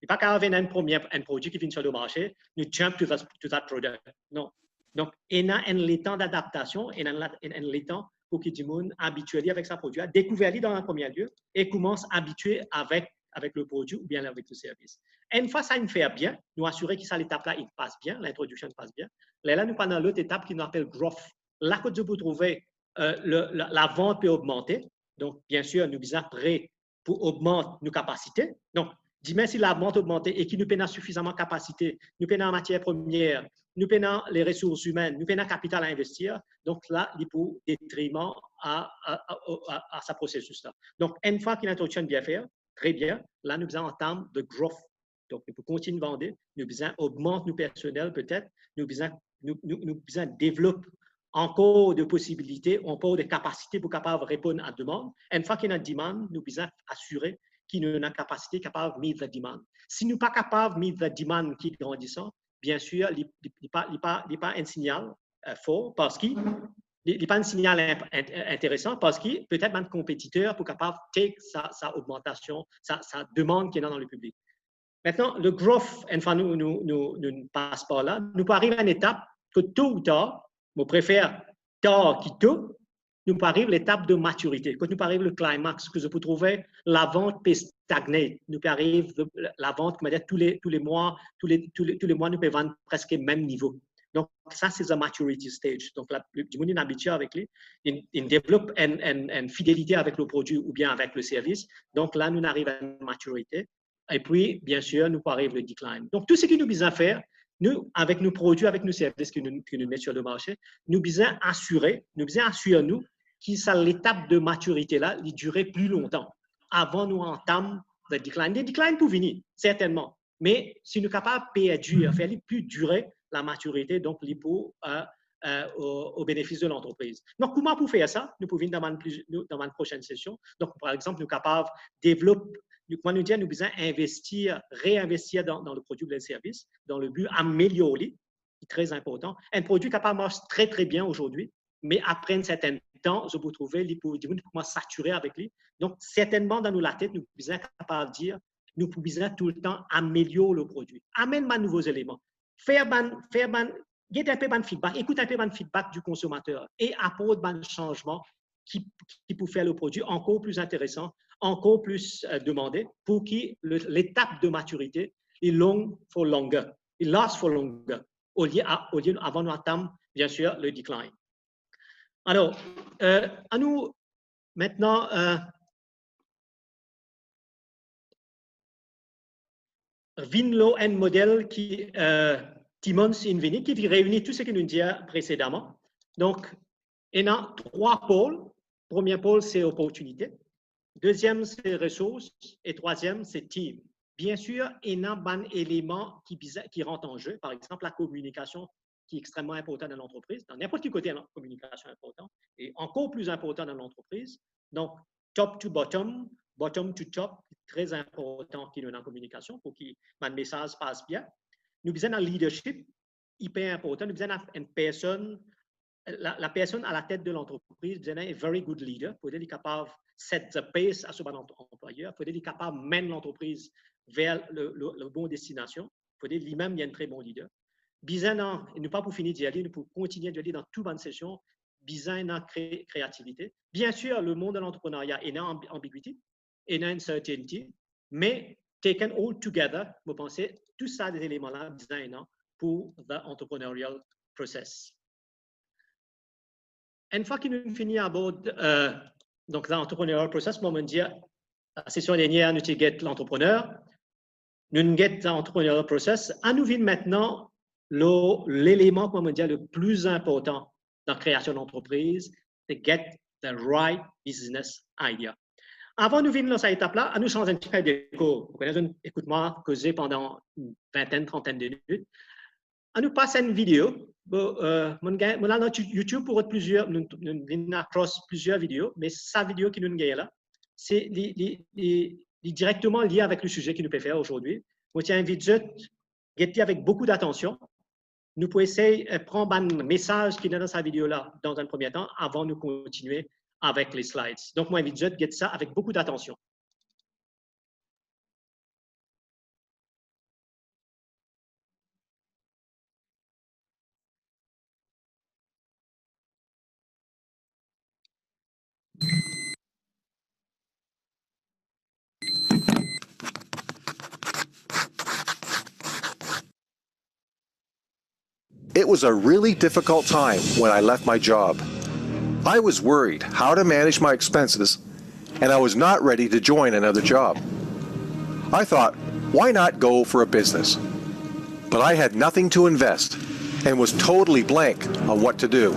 Il n'y a pas qu'à avoir un produit qui vient sur le marché, nous jump to that product. Non. Donc, il y a un temps d'adaptation, il y a un temps pour que les gens habitués avec sa produit, découvert dans un premier lieu et commence à habituer avec le produit ou bien avec le service. Et une fois ça nous fait bien, nous assurer que ça l'étape là il passe bien, l'introduction passe bien. Là nous prenons l'autre étape qui nous appelle growth. Là que vous trouvez la vente peut augmenter. Donc bien sûr nous sommes prêts pour augmenter nos capacités. Donc dis-moi si la vente augmente et qu'il nous peine suffisamment de capacité, nous peine en matière première, nous payons les ressources humaines, nous payons le capital à investir. Donc là, il faut détriment à ce processus-là. Donc, une fois que l'introduction est bien faite, très bien, là, nous besoin en termes de growth. Donc, nous pouvons continuer de vendre, nous besoin augmenter nos personnels peut-être, nous besoin développer encore de possibilités, encore de capacités pour capable répondre à la demande. Une fois qu'il y a une demande, nous besoin assurer qu'il y a une capacité capable de mettre la demande. Si nous ne sommes pas capables de mettre la demande qui est grandissante, bien sûr, il n'est pas un signal fort parce qu'il n'est pas un signal intéressant parce que peut-être un compétiteur pour capable de take sa augmentation, sa demande qui est dans le public. Maintenant, le growth, une fois nous ne passons pas là, nous pouvons arriver à une étape que tôt ou tard, je préfère tard qui tôt, nous arrivons à l'étape de maturité. Quand nous arrivons le climax, que je peux trouver, la vente peut stagner. Nous arrivons la vente, comme tous les mois, tous les mois, nous pouvons vendre presque au même niveau. Donc, ça, c'est la maturity stage. Donc, du monde est habitué avec lui. Il développe une fidélité avec le produit ou bien avec le service. Donc, là, nous arrivons à une maturité. Et puis, bien sûr, nous arrivons le decline. Donc, tout ce que nous besoin faire, nous, avec nos produits, avec nos services que nous mettons sur le marché, nous besoin assurer nous qui ça l'étape de maturité là, il durait plus longtemps avant nous entame le decline. Le decline peut venir certainement, mais si nous sommes capables de faire plus durer la maturité, donc l'hypo au bénéfice de l'entreprise. Donc comment pour faire ça? Nous pouvons dans une prochaine session. Donc par exemple, nous sommes capables de développer. Nous besoin investir, réinvestir dans le produit ou le service, dans le but d'améliorer, c'est très important. Un produit capable marche très très bien aujourd'hui, mais après un certain temps, je peux trouver les produits commencent à saturer avec lui. Donc, certainement, dans la tête, nous sommes capables de dire, nous pouvons tout le temps améliorer le produit. Amène de nouveaux éléments. Get un peu de feedback, écoute un peu de feedback du consommateur et apporte un changement qui peut faire le produit encore plus intéressant, encore plus demandé pour que l'étape de maturité est long for longer, it lasts for longer, au lieu avant d'atteindre, bien sûr, le decline. Alors, à nous, maintenant, Vinlo, un modèle qui, Timon Sinvini, qui réunit tout ce que nous disions précédemment. Donc, il y a 3 pôles. Premier pôle, c'est opportunité. Deuxième, c'est ressources. Et troisième, c'est team. Bien sûr, il y a un élément qui rentre en jeu. Par exemple, la communication, qui est extrêmement important dans l'entreprise. Dans n'importe quel côté, la communication est importante et encore plus important dans l'entreprise. Donc, top to bottom, bottom to top, très important qui est dans la communication pour que le message passe bien. Nous besoin d'un leadership hyper important. Nous besoin d'une personne, la personne à la tête de l'entreprise, besoin d'un very good leader. Pour être capable de set the pace à son employeur, pour être capable de mener l'entreprise vers le bon destination. Pour être lui-même, il y a un très bon leader. Besoin, et nous pas pour finir d'y aller, nous pour continuer d'y aller dans toute bonne session. Besoin de créativité. Bien sûr, le monde de l'entrepreneuriat est une ambiguïté, une uncertainty, mais taken all together, vous pensez, tout ça, des éléments-là, besoin pour l'entrepreneurial process. Une fois que nous finissons à bord, donc l'entrepreneurial process, moi, je dis, la session dernière, nous avons l'entrepreneur, nous avons l'entrepreneurial process, à nous vient maintenant l'élément, comment dire, le plus important dans la création d'entreprise, c'est get the right business idea. Avant de venir dans cette étape-là, à nous changer un petit peu d'écho. Vous connaissez, écoute-moi, causer pendant une vingtaine, trentaine de minutes. À nous passer une vidéo. Mon YouTube pour plusieurs, nous cross plusieurs vidéos, mais sa vidéo qui nous gagne là, c'est directement lié avec le sujet qui nous peut faire aujourd'hui. Moi, tiens, invite guetter avec beaucoup d'attention. Nous pouvons essayer de prendre un message qui est dans sa vidéo-là dans un premier temps avant de continuer avec les slides. Donc, moi, invite de guetter ça avec beaucoup d'attention. It was a really difficult time when I left my job. I was worried how to manage my expenses, and I was not ready to join another job. I thought, why not go for a business? But I had nothing to invest and was totally blank on what to do.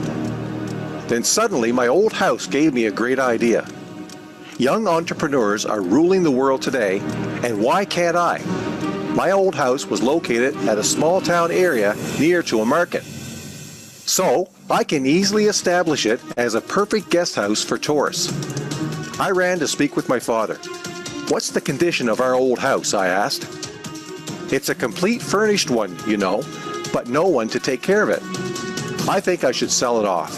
Then suddenly my old house gave me a great idea. Young entrepreneurs are ruling the world today, and why can't I? My old house was located at a small town area near to a market. So I can easily establish it as a perfect guest house for tourists. I ran to speak with my father. What's the condition of our old house? I asked. It's a complete furnished one, you know, but no one to take care of it. I think I should sell it off.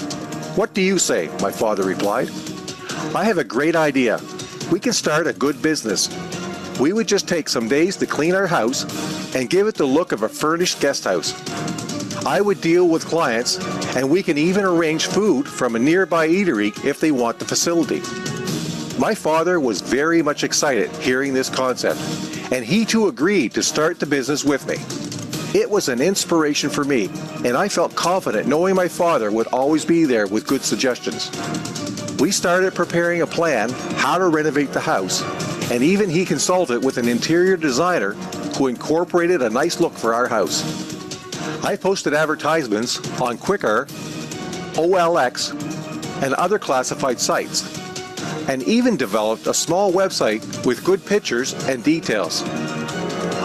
What do you say? My father replied. I have a great idea. We can start a good business. We would just take some days to clean our house and give it the look of a furnished guest house. I would deal with clients, and we can even arrange food from a nearby eatery if they want the facility. My father was very much excited hearing this concept, and he too agreed to start the business with me. It was an inspiration for me, and I felt confident knowing my father would always be there with good suggestions. We started preparing a plan how to renovate the house, and even he consulted with an interior designer who incorporated a nice look for our house. I posted advertisements on Quikr, OLX, and other classified sites, and even developed a small website with good pictures and details.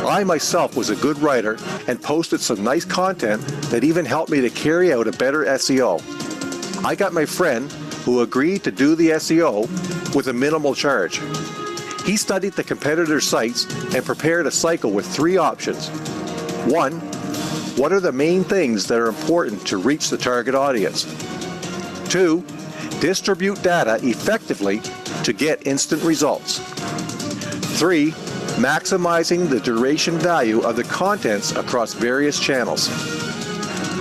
I myself was a good writer and posted some nice content that even helped me to carry out a better SEO. I got my friend who agreed to do the SEO with a minimal charge. He studied the competitor sites and prepared a cycle with 3 options. 1, what are the main things that are important to reach the target audience? 2, distribute data effectively to get instant results. 3, maximizing the duration value of the contents across various channels.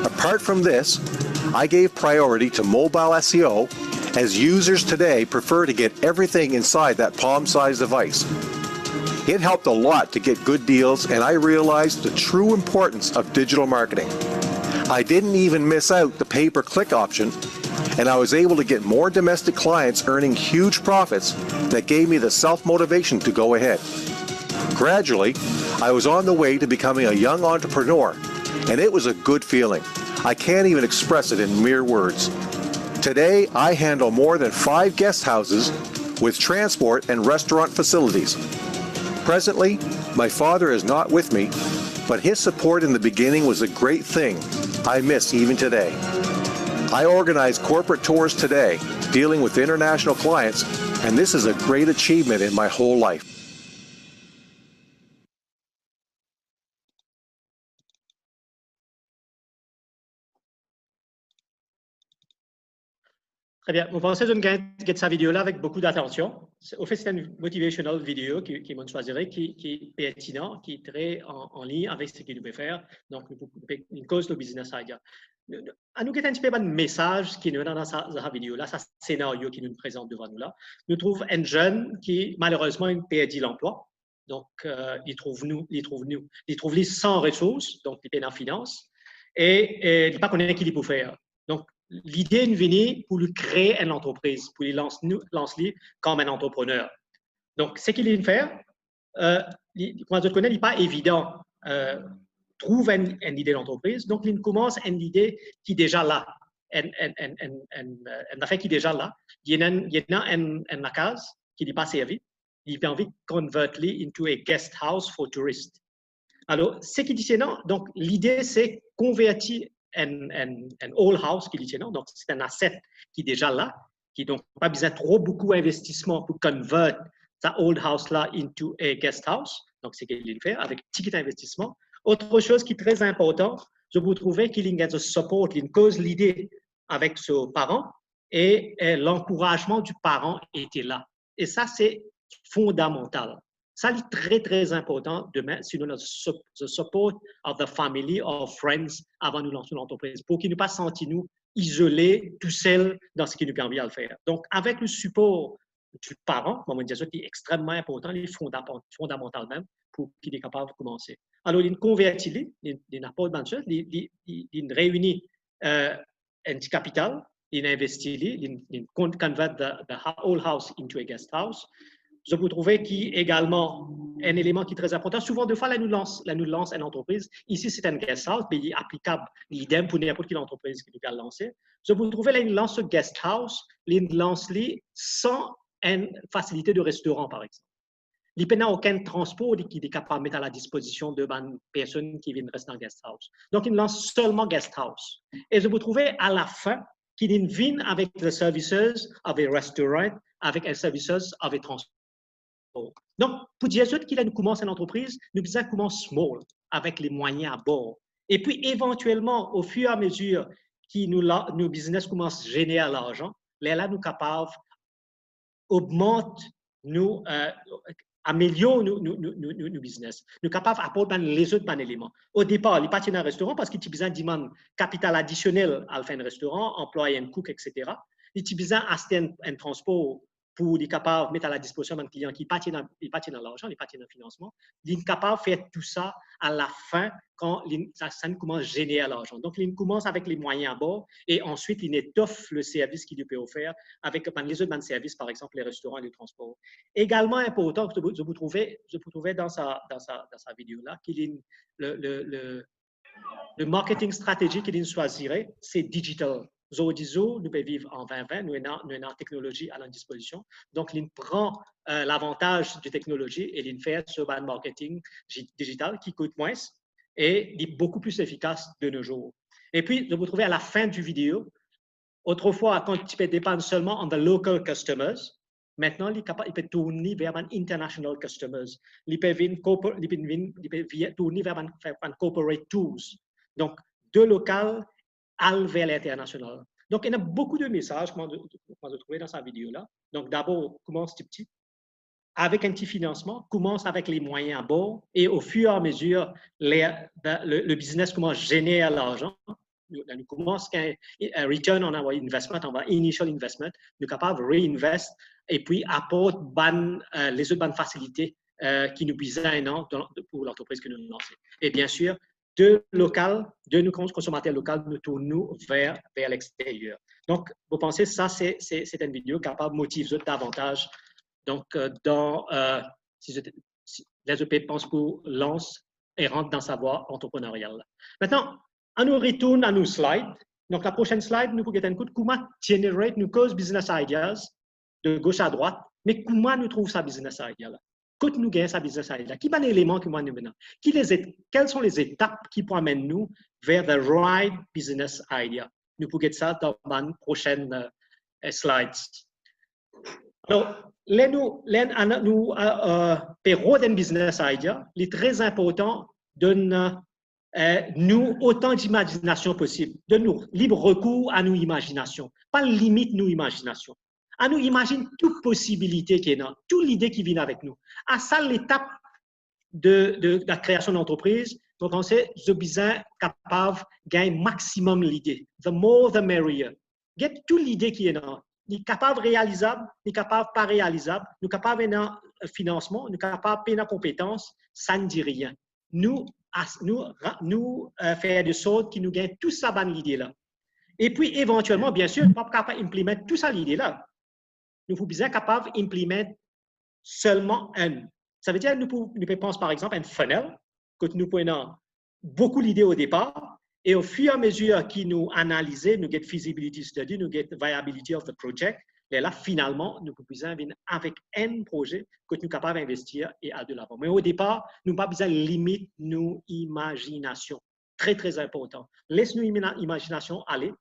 Apart from this, I gave priority to mobile SEO, as users today prefer to get everything inside that palm-sized device. It helped a lot to get good deals, and I realized the true importance of digital marketing. I didn't even miss out the pay-per-click option, and I was able to get more domestic clients earning huge profits that gave me the self-motivation to go ahead. Gradually, I was on the way to becoming a young entrepreneur, and it was a good feeling. I can't even express it in mere words. Today, I handle more than 5 guest houses with transport and restaurant facilities. Presently, my father is not with me, but his support in the beginning was a great thing I miss even today. I organize corporate tours today, dealing with international clients, and this is a great achievement in my whole life. Très bien. Vous pensez d'une gagne sa vidéo-là avec beaucoup d'attention. Au fait, c'est une motivational vidéo qui m'ont choisi, qui est pertinent, qui est très en ligne avec ce qu'il veut faire. Donc, une cause de business idea. À nous, un petit peu de message qui nous donne dans cette vidéo-là, ce scénario qui nous présente devant nous là. Nous trouvons un jeune qui, malheureusement, a perdu l'emploi. Donc, il trouve les sans ressources, donc il est en finance, et il ne pas connaître ce qu'il peut faire. Donc, l'idée est venue pour lui créer une entreprise, pour lui lancer comme un entrepreneur. Donc, ce qu'il vient faire, quand je connais, il n'est pas évident. Trouve une idée d'entreprise. Donc, il commence une idée qui est déjà là. Une affaire qui est déjà là. Il y a une case qui n'est pas servie. Il a envie de convertir into a guest house for tourists. Alors, ce qui dit non, donc l'idée, c'est convertir un old house qui dit non, donc c'est un asset qui est déjà là, qui donc pas besoin de trop beaucoup d'investissement pour convertir ça old house là into a guest house. Donc, c'est ce qu'il fait avec petit investissement. Autre chose qui est très important, je vous trouvais qu'il y a un support, il cause l'idée avec ses parents et l'encouragement du parent était là. Et ça, c'est fondamental. Ça, c'est très, très important de mettre sur le support of the family or friends avant de lancer l'entreprise pour qu'ils ne pas sentir nous isolés, tout seuls dans ce qui nous permet de le faire. Donc, avec le support du parent, on va dire ça qui est extrêmement important, il est fondamental même pour qu'il est capable de commencer. Alors, il convertit, il n'a pas de chose, il réunit un petit capital, il investit, il convert the whole house into a guest house. Je vous trouvais qui également un élément qui est très important. Souvent, deux fois, là, nous lance une entreprise. Ici, c'est un guest house, mais il est applicable l'idem pour n'importe quelle entreprise qui nous a lancé. Je vous trouvais là, il lance ce guest house, il lance sans une facilité de restaurant, par exemple. Il n'y a aucun transport qui est capable de mettre à la disposition de personnes qui viennent rester dans guest house. Donc, il lance seulement guest house. Et je vous trouvais à la fin qu'il vient avec les services of a restaurant, avec les services of a transport. Donc, pour dire qu'il commence une entreprise, nous besoin commencer small, avec les moyens à bord. Et puis, éventuellement, au fur et à mesure que nos business commencent à générer l'argent, là, nous sommes capables d'augmenter, améliorer nos business. Nous sommes capables d'apporter les autres éléments. Au départ, il partent dans un restaurant parce qu'il y a besoin de capital additionnel à faire un restaurant, employer un cook, etc. Il y a besoin d'acheter un transport pour être capable de mettre à la disposition d'un client qui partit dans l'argent, il partit dans le financement. Il est capable de faire tout ça à la fin quand ça commence à générer l'argent. Donc, il commence avec les moyens à bord et ensuite, il étoffe le service qu'il peut offrir avec les autres services, par exemple, les restaurants et les transports. Également important, je vous trouvais dans sa vidéo-là, qu'il est le marketing stratégique qu'il choisirait, c'est digital. Aujourd'hui, nous pouvons vivre en 2020, nous avons une technologie à notre disposition. Donc, il prend l'avantage de technologie et il fait ce marketing digital qui coûte moins et il est beaucoup plus efficace de nos jours. Et puis, je vous trouvez à la fin du vidéo, autrefois, quand tu peux dépendre seulement on the local customers, maintenant, il peut tourner vers un international customers. Il peut tourner vers un corporate tools. Donc, de local vers l'international. Donc, il y a beaucoup de messages que je trouvais dans sa vidéo-là. Donc, d'abord, commence petit, avec un petit financement, commence avec les moyens à bord et au fur et à mesure, le business commence à générer l'argent. Nous commence un return on our investment, on va initial investment, nous sommes capables de réinvestir et puis apporte les autres bonnes facilités qui nous besoin pour l'entreprise que nous lançons. Et bien sûr, de nos consommateurs locaux, nous tournons vers l'extérieur. Donc, vous pensez, ça, c'est une vidéo capable de motiver davantage. Donc, si les EP pensent pour lance et rentre dans sa voie entrepreneuriale. Maintenant, on nous retourne à nos slides. Donc, la prochaine slide, nous pouvons écouter comment generate nos cause business ideas de gauche à droite, mais comment nous trouvons sa business idea là? Quand nous gagnons sa business idea, quels sont les éléments qui nous mènent? Quelles sont les étapes qui amènent nous vers the right business idea? nous pouvons ça dans les prochaines slides. Alors, nous pour une business idea, il est très important de nous autant d'imagination possible, de nous libre recours à nos imaginations, pas limite nos imaginations. À nous imaginer toute possibilité qui est là, toute l'idée qui vient avec nous. À ça, l'étape de la création d'entreprise, donc on sait, je besoin capable de gagner maximum l'idée. The more, the merrier. Get toute l'idée qui est là. Ni capable réalisable, ni capable pas réalisable, nous capable de financement, nous capable de compétences, ça ne dit rien. Nous faire de sorte qui nous gagne tout ça dans l'idée là. Et puis éventuellement, bien sûr, nous ne sommes pas capables d'implémenter tout ça l'idée là. Nous sommes bien capables d'implémenter seulement un. Ça veut dire que nous pouvons penser par exemple à un funnel, que nous prenons beaucoup d'idées au départ, et au fur et à mesure que nous analysons, nous get feasibility study, nous get viability of the project, et là, finalement, nous pouvons venir avec un projet que nous sommes capables d'investir et aller de l'avant. Mais au départ, nous n'avons pas besoin de limiter nos imaginations. Très, très important. Laisse nos imaginations aller.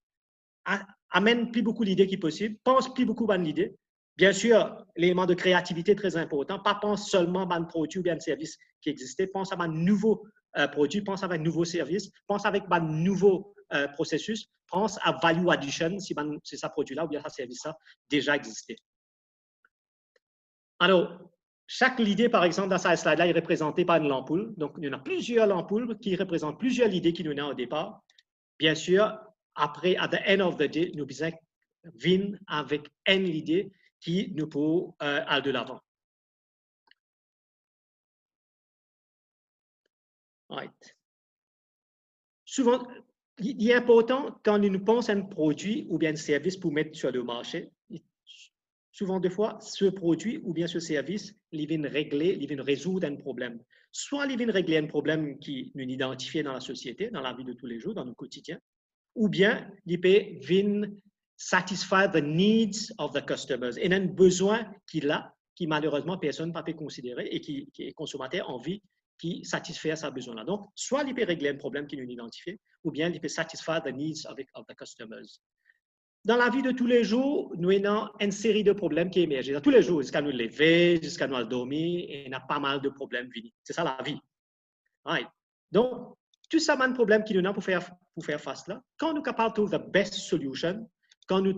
Amène plus beaucoup d'idées qui possible. Pense plus beaucoup à l'idée. Bien sûr, l'élément de créativité est très important. Pas pense seulement à un produit ou bien un service qui existait. Pense à un nouveau produit, pense à un nouveau service, pense avec un nouveau processus, pense à value addition si c'est ce produit-là ou bien ce service-là déjà existait. Alors, chaque idée, par exemple, dans cette slide-là, est représentée par une ampoule. Donc, il y en a plusieurs ampoules qui représentent plusieurs idées qui nous ont au départ. Bien sûr, après, at the end of the day, nous besoin venir avec une idée qui nous peut aller de l'avant. Right. Souvent, il est important quand nous pensons à un produit ou bien un service pour mettre sur le marché. Souvent, des fois, ce produit ou bien ce service, il vient régler, il vient résoudre un problème. Soit il vient régler un problème qui nous identifie dans la société, dans la vie de tous les jours, dans nos quotidiens, ou bien il peut venir satisfy the needs of the customers et un besoin qu'il a, qui malheureusement personne n'a pu considérer et qui est consommateur envie qui satisfait ce besoin-là. Donc, soit il peut régler un problème qui nous identifie, ou bien il peut satisfaire the needs of the customers. Dans la vie de tous les jours, nous avons une série de problèmes qui émergent. Dans tous les jours, jusqu'à nous lever, jusqu'à nous dormir, il y a pas mal de problèmes venus. C'est ça la vie. Right. Donc, tout ça, c'est un problème qui nous a pour faire face là. Quand nous sommes capables de trouver the best solution, quand nous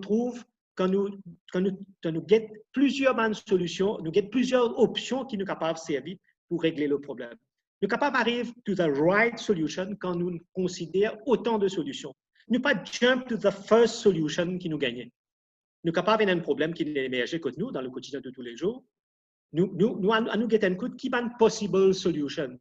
get plusieurs solutions, nous get plusieurs options qui nous sont capables de servir pour régler le problème. Nous sommes capables d'arriver to the right solution quand nous considérons autant de solutions. Nous ne pas jump to the first solution qui nous gagne. Nous sommes capables d'avoir un problème qui émerge contre nous dans le quotidien de tous les jours. Nous get un coup qui est une possible solution.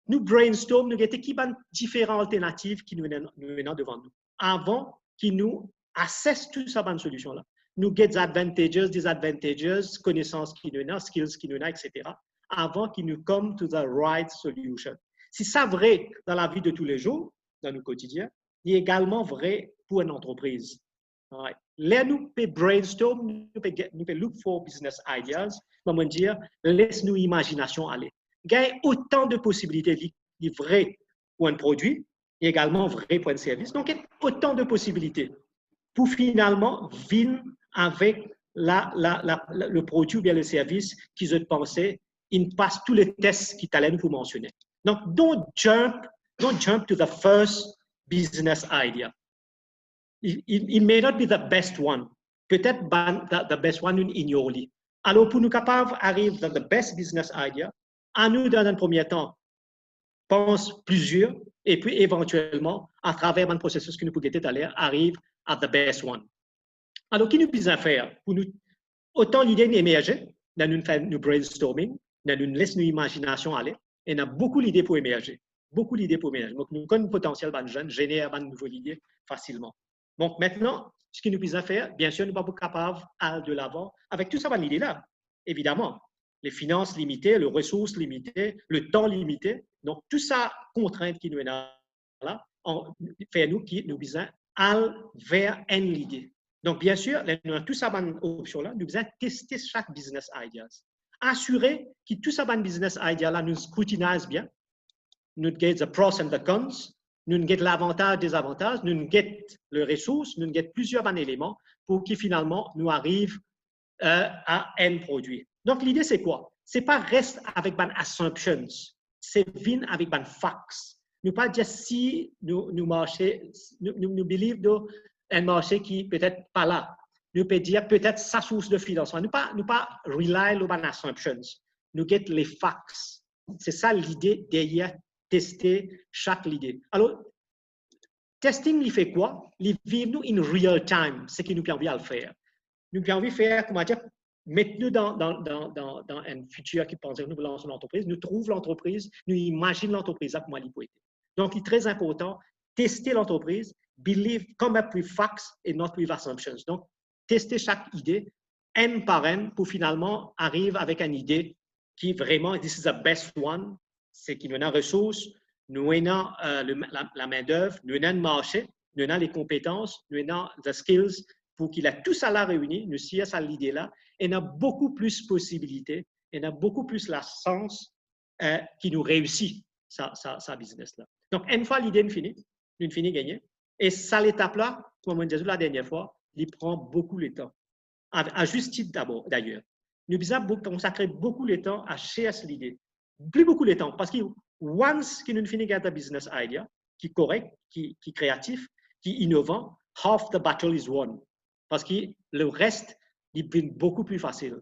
Nous brainstorm, nous get qui est différentes alternatives qui nous viennent devant nous. Avant qu'ils nous assessent toutes ces bonnes solutions-là. Nous get des advantages, disadvantages, connaissances qui nous ont, skills qui nous ont, etc. Avant qu'ils nous come to the right solution. Si ça vrai dans la vie de tous les jours, dans nos quotidiens, il est également vrai pour une entreprise. Right. Là, nous pouvons brainstorm, nous pouvons look for business ideas, comment dire, laisse-nous imagination aller. Il y a autant de possibilités, il est vrai pour un produit, et également vrai pour un service. Donc, il y a autant de possibilités pour finalement venir avec le produit ou bien le service qu'ils ont pensé, ils passent tous les tests qui t'allaient nous mentionner. Donc, don't jump to the first business idea. It may not be the best one. Peut-être the best one in your league. Alors, pour nous capables d'arriver dans the best business idea, à nous, dans un premier temps, pense plusieurs, et puis éventuellement, à travers un processus que nous pouvons guetter à l'air, arrive à the best one. Alors, qu'est-ce que nous pouvons faire? Pour nous, autant l'idée d'émerger, nous brainstorming, nous laissons nos imaginations aller, et on a beaucoup d'idées pour émerger. Beaucoup d'idées pour émerger. Donc, nous connaissons le potentiel de jeunes, générer de nouvelles idées facilement. Donc, maintenant, ce que nous pouvons faire, bien sûr, nous ne sommes pas capables d'aller de l'avant avec tout ça, bonne idée-là, évidemment. Les finances limitées, les ressources limitées, le temps limité. Donc, tout ça, contrainte qui nous est là, fait nous qui nous besoin aller vers une idée. Donc, bien sûr, nous avons tout ça, bonne option-là, nous besoin tester chaque business ideas. Assurer que tout ça, bonne business idea-là, nous scrutinise bien. Nous avons the pros and the cons. nous avons l'avantage, des avantages, nous avons les ressources, nous avons plusieurs éléments pour que finalement nous arrivent à un produit. Donc, l'idée, c'est quoi? Ce n'est pas reste avec des assumptions, c'est venir avec des facts. Nous pas dire si nous believe dans un marché qui peut-être pas là. Nous peut dire peut-être sa source de financement. Nous pas rely sur des assumptions. Nous get les facts. C'est ça l'idée derrière tester chaque idée. Alors, testing, il fait quoi? Il vit nous in real time, ce qui nous permet de le faire. Nous permet de faire, comment dire, mettre-nous dans un futur qui pense que nous lançons une entreprise, nous trouvons l'entreprise, nous imaginons l'entreprise à comment elle peut être. Donc, il est très important, tester l'entreprise, believe, come up with facts et not with assumptions. Donc, tester chaque idée, un par un, pour finalement arriver avec une idée qui vraiment, this is the best one, c'est qu'il nous a ressources, nous avons la main-d'œuvre, nous avons le marché, nous avons les compétences, nous avons les skills pour qu'il a tout ça là réuni, nous sommes à l'idée-là, et on a beaucoup plus de possibilités, et on a beaucoup plus la chance qui nous réussit sa business-là. Donc, une fois l'idée finie, nous finissons gagner, et ça l'étape-là, comme on disait la dernière fois, il prend beaucoup de temps. À juste titre d'abord, d'ailleurs. Nous devons consacrer beaucoup de temps à chercher l'idée. Plus beaucoup de temps, parce que once que nous finissons avec un business idea, qui est correct, qui est créatif, qui est innovant, half the battle is won. Parce que le reste, il devient beaucoup plus facile.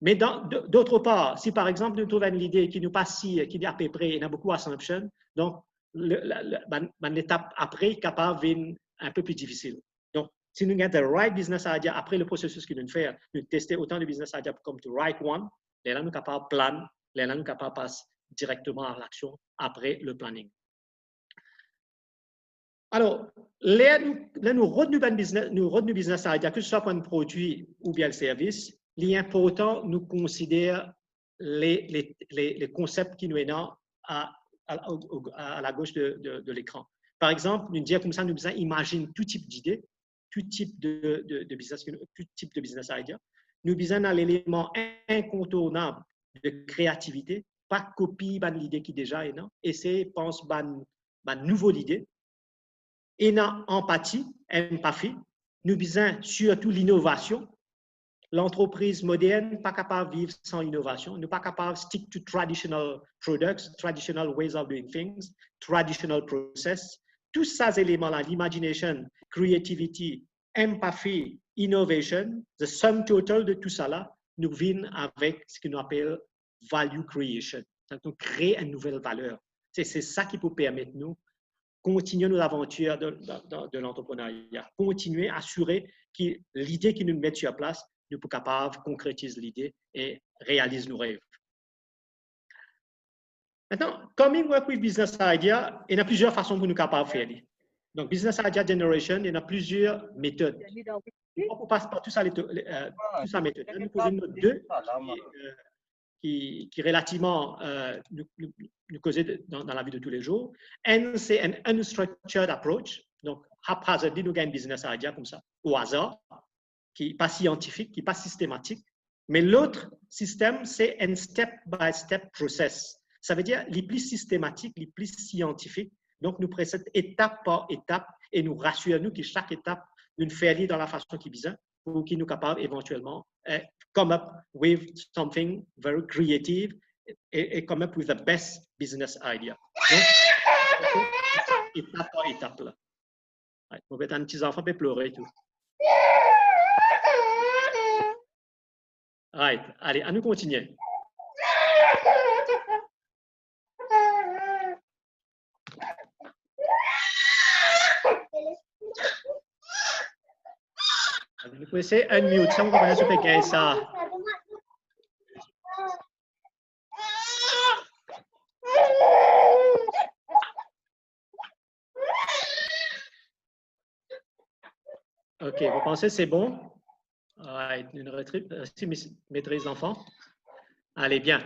Mais d'autre part, si par exemple nous trouvons une idée qui nous passe qui est à peu près, il y a beaucoup d'assumptions, donc l'étape après est capable de un peu plus difficile. Donc, si nous avons the right business idea après le processus que nous faisons, nous testons autant de business ideas comme the right one, là nous sommes capables de plan, là nous sommes capables de passer directement à l'action après le planning. Alors, là nous retenons business idea, que ce soit pour un produit ou bien le service, l'important, nous considère les concepts qui nous sont à la gauche de l'écran. Par exemple, nous disons comme ça, nous imaginons tout type d'idées, tout type de business idea. Nous besoin à l'élément incontournable de créativité, pas copie de l'idée qui déjà est là, essayer, pense, de nouvelle idée. Et dans empathie, nous besoin surtout l'innovation. L'entreprise moderne n'est pas capable de vivre sans innovation. Nous ne sommes pas capable de stick to traditional products, traditional ways of doing things, traditional process. Tous ces éléments-là, l'imagination, creativity, empathy, innovation, the sum total de tout ça là, nous vient avec ce que nous appelons value creation. Donc, nous créons une nouvelle valeur. C'est ça qui peut permettre nous continuer nos aventures de l'entrepreneuriat, continuer à assurer que l'idée qui nous met sur place, nous sommes capables de concrétiser l'idée et réaliser nos rêves. Maintenant, coming work with business idea, il y a plusieurs façons pour nous capables de faire. Donc, business idea generation, il y a plusieurs méthodes. On ne passe pas tout ça méthode. Nous posons deux qui relativement nous causent dans la vie de tous les jours. Un, c'est un unstructured approach. Donc, haphazardly, nous gagnons business idea comme ça, au hasard, qui n'est pas scientifique, qui n'est pas systématique. Mais l'autre système, c'est un step-by-step process. Ça veut dire les plus systématiques, les plus scientifiques. Donc, nous précédons étape par étape et nous rassurons que chaque étape, nous fait dans la façon qui est besoin pour qu'il nous capable éventuellement come up with something very creative et come up with the best business idea. Donc, étape par étape là. On va être un petit enfant peut pleurer et tout. Right. Allez, à nous continuer. Vous pouvez essayer unmute, ça on va voir sur faire ça. OK, vous pensez que c'est bon? Right. Une maîtrise d'enfant. Allez, bien.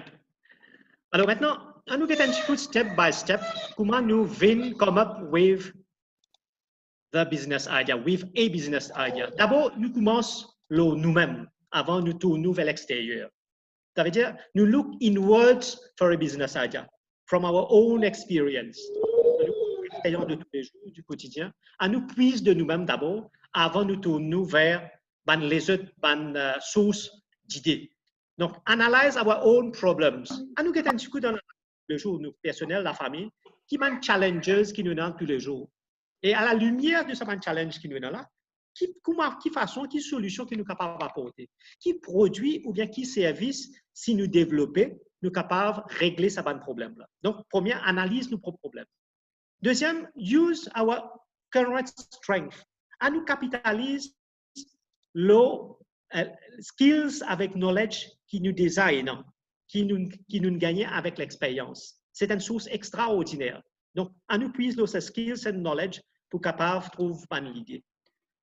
Alors maintenant, à nous get un petit peu step by step, comment nous venons come up with the business idea, with a business idea. D'abord, nous commençons nous-mêmes avant nous tourner vers l'extérieur. Ça veut dire, nous look inwards for a business idea, from our own experience. l'expérience de tous les jours, du quotidien, à nous puise de nous-mêmes d'abord, avant de nous tourner vers les autres sources d'idées. Donc, analyse our own problems. À nous guetter un petit coup dans le jour, nous personnels, la famille, qui man challenges qui nous donnent tous les jours. Et à la lumière de ce challenge qui nous donne là, qui façon, qui solution qui nous capable d'apporter, qui produit ou bien qui service si nous développer, nous capables de régler ce problème là. Donc, première, analyse nos propres problèmes. Deuxième, use our current strength. À nous capitalise nos skills avec knowledge qui nous design, qui nous gagnent avec l'expérience. C'est une source extraordinaire. Donc, à nous puise nos skills and knowledge pour capable de trouver une idée.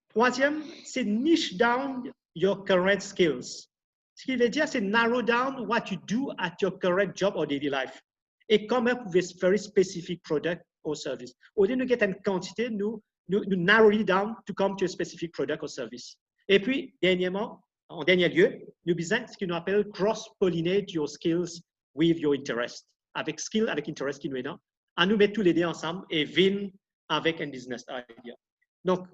Troisième, c'est niche down your current skills. Ce qui veut dire, c'est narrow down what you do at your current job or daily life. Et come up with a very specific product or service. Au lieu de get une quantité, nous narrow it down to come to a specific product or service. Et puis, dernièrement, en dernier lieu, nous besoin ce qu'on appelle cross-pollinate your skills with your interest. Avec skill, avec interest qui nous est là. À nous mettre tous les deux ensemble et venir avec un business idea. Donc,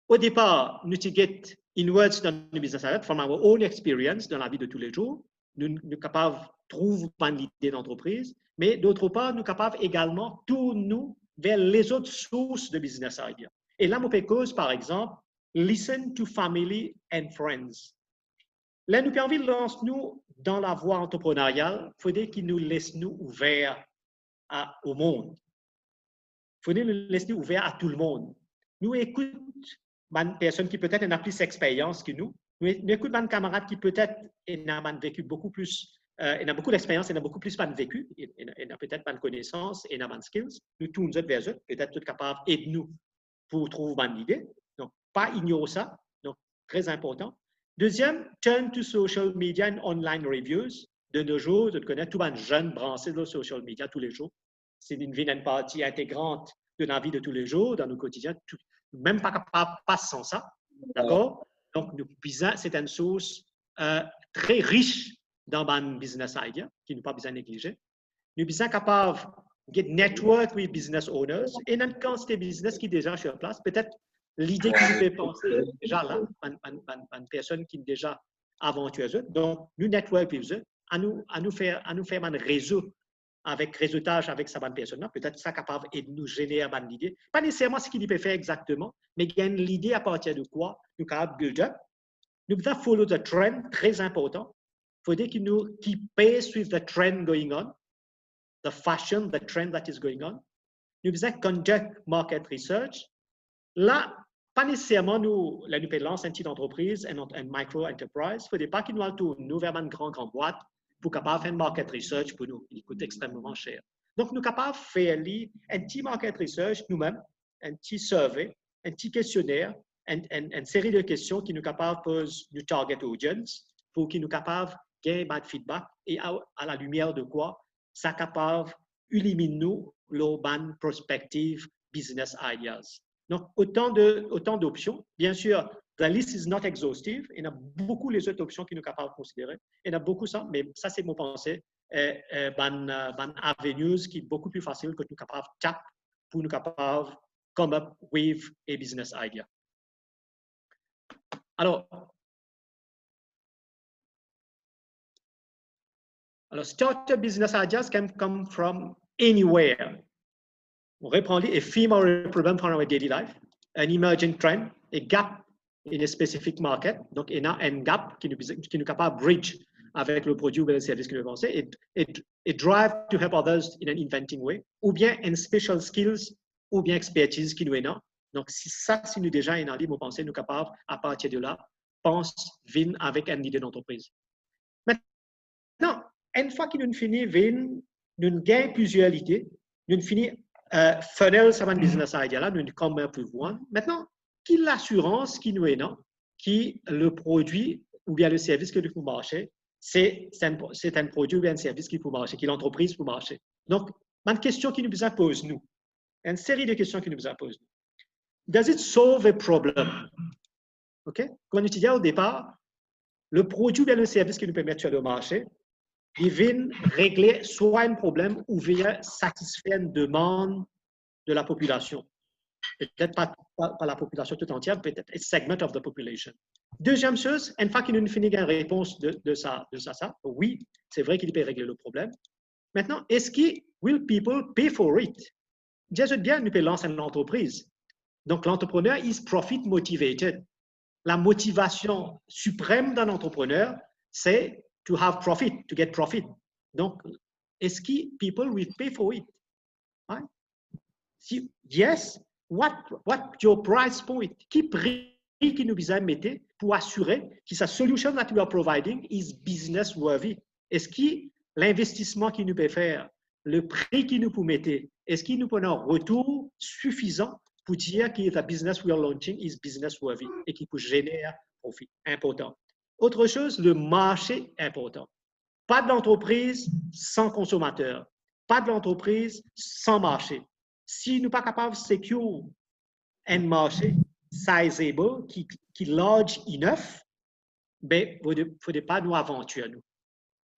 au départ, nous get inwards dans le business idea from our own experience dans la vie de tous les jours. Nous sommes capables de trouver une idée d'entreprise, mais d'autre part, nous sommes capables également de tourner vers les autres sources de business idea. Et là, mon cause, par exemple, listen to family and friends. Là, nous avons envie de lancer nous dans la voie entrepreneuriale, il faudrait qu'il nous laisse nous ouverts au monde. Il faudrait nous laisser ouverts à tout le monde. Nous écoutons une personne qui peut-être n'a plus d'expérience que nous. Nous écoutons un camarade qui peut-être n'a vécu beaucoup plus, il a beaucoup d'expérience, il a beaucoup plus vécu, il a peut-être pas de connaissances, il a pas de skills. Nous tournons vers eux, peut-être tout capable d'aider nous pour trouver une idée. Donc, pas ignorer ça. Donc, très important. Deuxième, turn to social media and online reviews. De nos jours, je connais tout un jeune branché dans les social media tous les jours. C'est une partie intégrante de la vie de tous les jours, dans nos quotidiens. Même pas capable de passer sans ça. D'accord? Donc, c'est une source très riche dans le business idea, qui n'est pas besoin de négliger. Nous sommes capables de network with business owners et une quantité de business qui est déjà sur place. Peut-être l'idée qui nous fait penser déjà là, une personne qui est déjà aventureuse. Donc, nous network avec eux, à nous faire un réseau avec réseautage avec sa bonne personne-là. Peut-être ça capable de nous générer une bonne idée. Pas nécessairement ce qu'il peut faire exactement, mais gagner l'idée à partir de quoi nous capables build up. Nous devons follow the trend, très important. Il faudrait que nous keep pace with the trend going on, the fashion, the trend that is going on. Nous devons conduct market research. Là, pas nécessairement nous lancer une petite entreprise, une micro-enterprise. Il ne faudrait pas qu'il nous tourne vers une grande boîte pour capable faire un market research pour nous. Il coûte extrêmement cher. Donc, nous sommes capables de faire un petit market research nous-mêmes, un petit survey, un petit questionnaire, une série de questions qui nous capables de poser nos target audience pour qu'ils nous capables de gagner un feedback et à la lumière de quoi ça capable d'éliminer nous nos bonnes prospectives business ideas. Donc, autant d'options. Bien sûr, la liste is not exhaustive. Il y a beaucoup les autres options qui nous capables de considérer. Il y a beaucoup ça, mais ça, c'est mon pensée. Avenues qui est beaucoup plus facile que nous capables de tap pour nous capables de come up with a business idea. Alors, startup business ideas can come from anywhere. On reprend les theme or a problem from our daily life, an emerging trend, a gap in a specific market. Donc, il y a un gap qui nous est capable de bridge avec le produit ou le service que nous pensons et drive to help others in an inventing way, ou bien un special skills ou bien expertise qui nous est là. Donc, si nous déjà en allé, nous pensons, nous capables, à partir de là, venir avec une idée d'entreprise. Maintenant, une fois que nous finissons, nous gagnons plusieurs idées, nous finissons funnel sur un business idea là, nous comme plus loin. Maintenant, qui est l'assurance qui nous est là, qui le produit ou bien le service que nous pouvons marcher, c'est un produit ou bien un service qui peut marcher, qui l'entreprise peut marcher. Donc, une question qui nous pose nous, une série de questions qui nous pose nous. Does it solve a problem? OK? Comme on disait au départ, le produit ou bien le service qui nous permet sur le marché, il vient régler soit un problème ou vient satisfaire une demande de la population. Peut-être pas la population tout entière, peut-être un segment of the population. Deuxième chose, une fois qu'il nous finit une réponse de ça, oui, c'est vrai qu'il peut régler le problème. Maintenant, est-ce que will people pay for it? Bien, nous pouvons lancer une entreprise. Donc, l'entrepreneur is profit motivated. La motivation suprême d'un entrepreneur, c'est to have profit, to get profit. Donc, est-ce que people will pay for it? Right? Si, yes, what your price point? Quel prix que nous besoin mettre pour assurer que sa solution that we are providing is business worthy? Est-ce que l'investissement qu'il nous peut faire, le prix qu'il nous peut mettre, est-ce qu'il nous peut un retour suffisant pour dire que the business we are launching is business worthy et qu'il peut générer profit? Important. Autre chose, le marché important. Pas d'entreprise sans consommateur. Pas d'entreprise sans marché. Si nous ne sommes pas capables de sécuriser un marché sizable qui large enough, ben, il ne faut pas nous aventurer.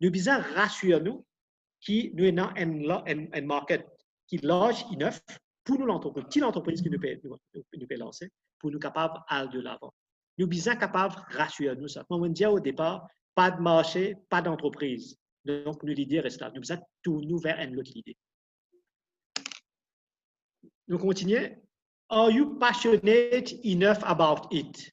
Nous devons rassurer nous que nous avons un market qui large enough pour nous l'entreprise, petite entreprise que nous pouvons lancer, pour nous capables d'aller de l'avant. Nous devons capables de rassurer nous ça. Comme on dit au départ, pas de marché, pas d'entreprise. Donc, nous l'idée reste là. Nous devons tourner vers une autre idée. Nous continuons. Are you passionate enough about it?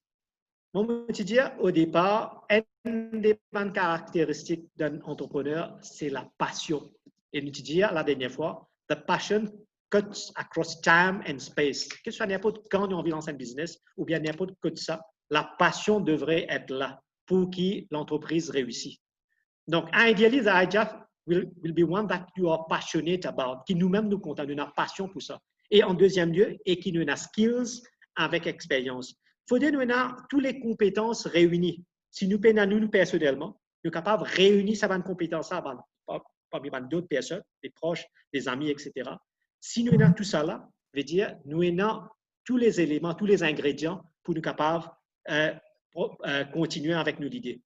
Moi, je dis au départ, une des grandes caractéristiques d'un entrepreneur, c'est la passion. Et nous dis la dernière fois, the passion cuts across time and space. Que ce soit n'importe quand nous envie de lancer un business ou bien n'importe quoi ça, la passion devrait être là pour que l'entreprise réussisse. Donc, ideally, the idea will be one that you are passionate about, qui nous-mêmes nous comptons, nous avons passion pour ça. Et en deuxième lieu, et qui nous a skills avec expérience. Il faut que nous ayons toutes les compétences réunies. Si nous peinons nous personnellement, nous sommes capables de réunir ces compétences parmi d'autres personnes, des proches, des amis, etc. Si nous avons tout ça là, veut dire nous avons tous les éléments, tous les ingrédients pour nous capables de continuer avec nos idées.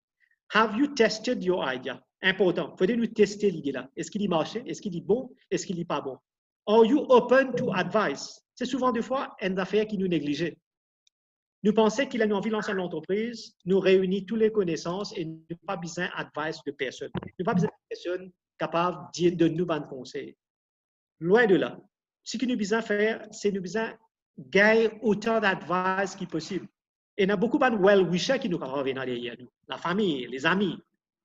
Have you tested your idea? Important. Il faut nous tester l'idée là. Est-ce qu'il y marche? Est-ce qu'il est bon? Est-ce qu'il n'est pas bon? Are you open to advice? C'est souvent des fois une affaire qui nous néglige. Nous pensons qu'il a envie de lancer une entreprise, nous réunir toutes les connaissances et nous n'avons pas besoin d'advice de personne. Nous n'avons pas besoin de personne capable de donner nous bons conseils. Loin de là. Ce que nous avons besoin de faire, c'est nous besoin gagner autant d'advice que possible. Et il y a beaucoup de well-wishers qui nous reviennent derrière nous. La famille, les amis,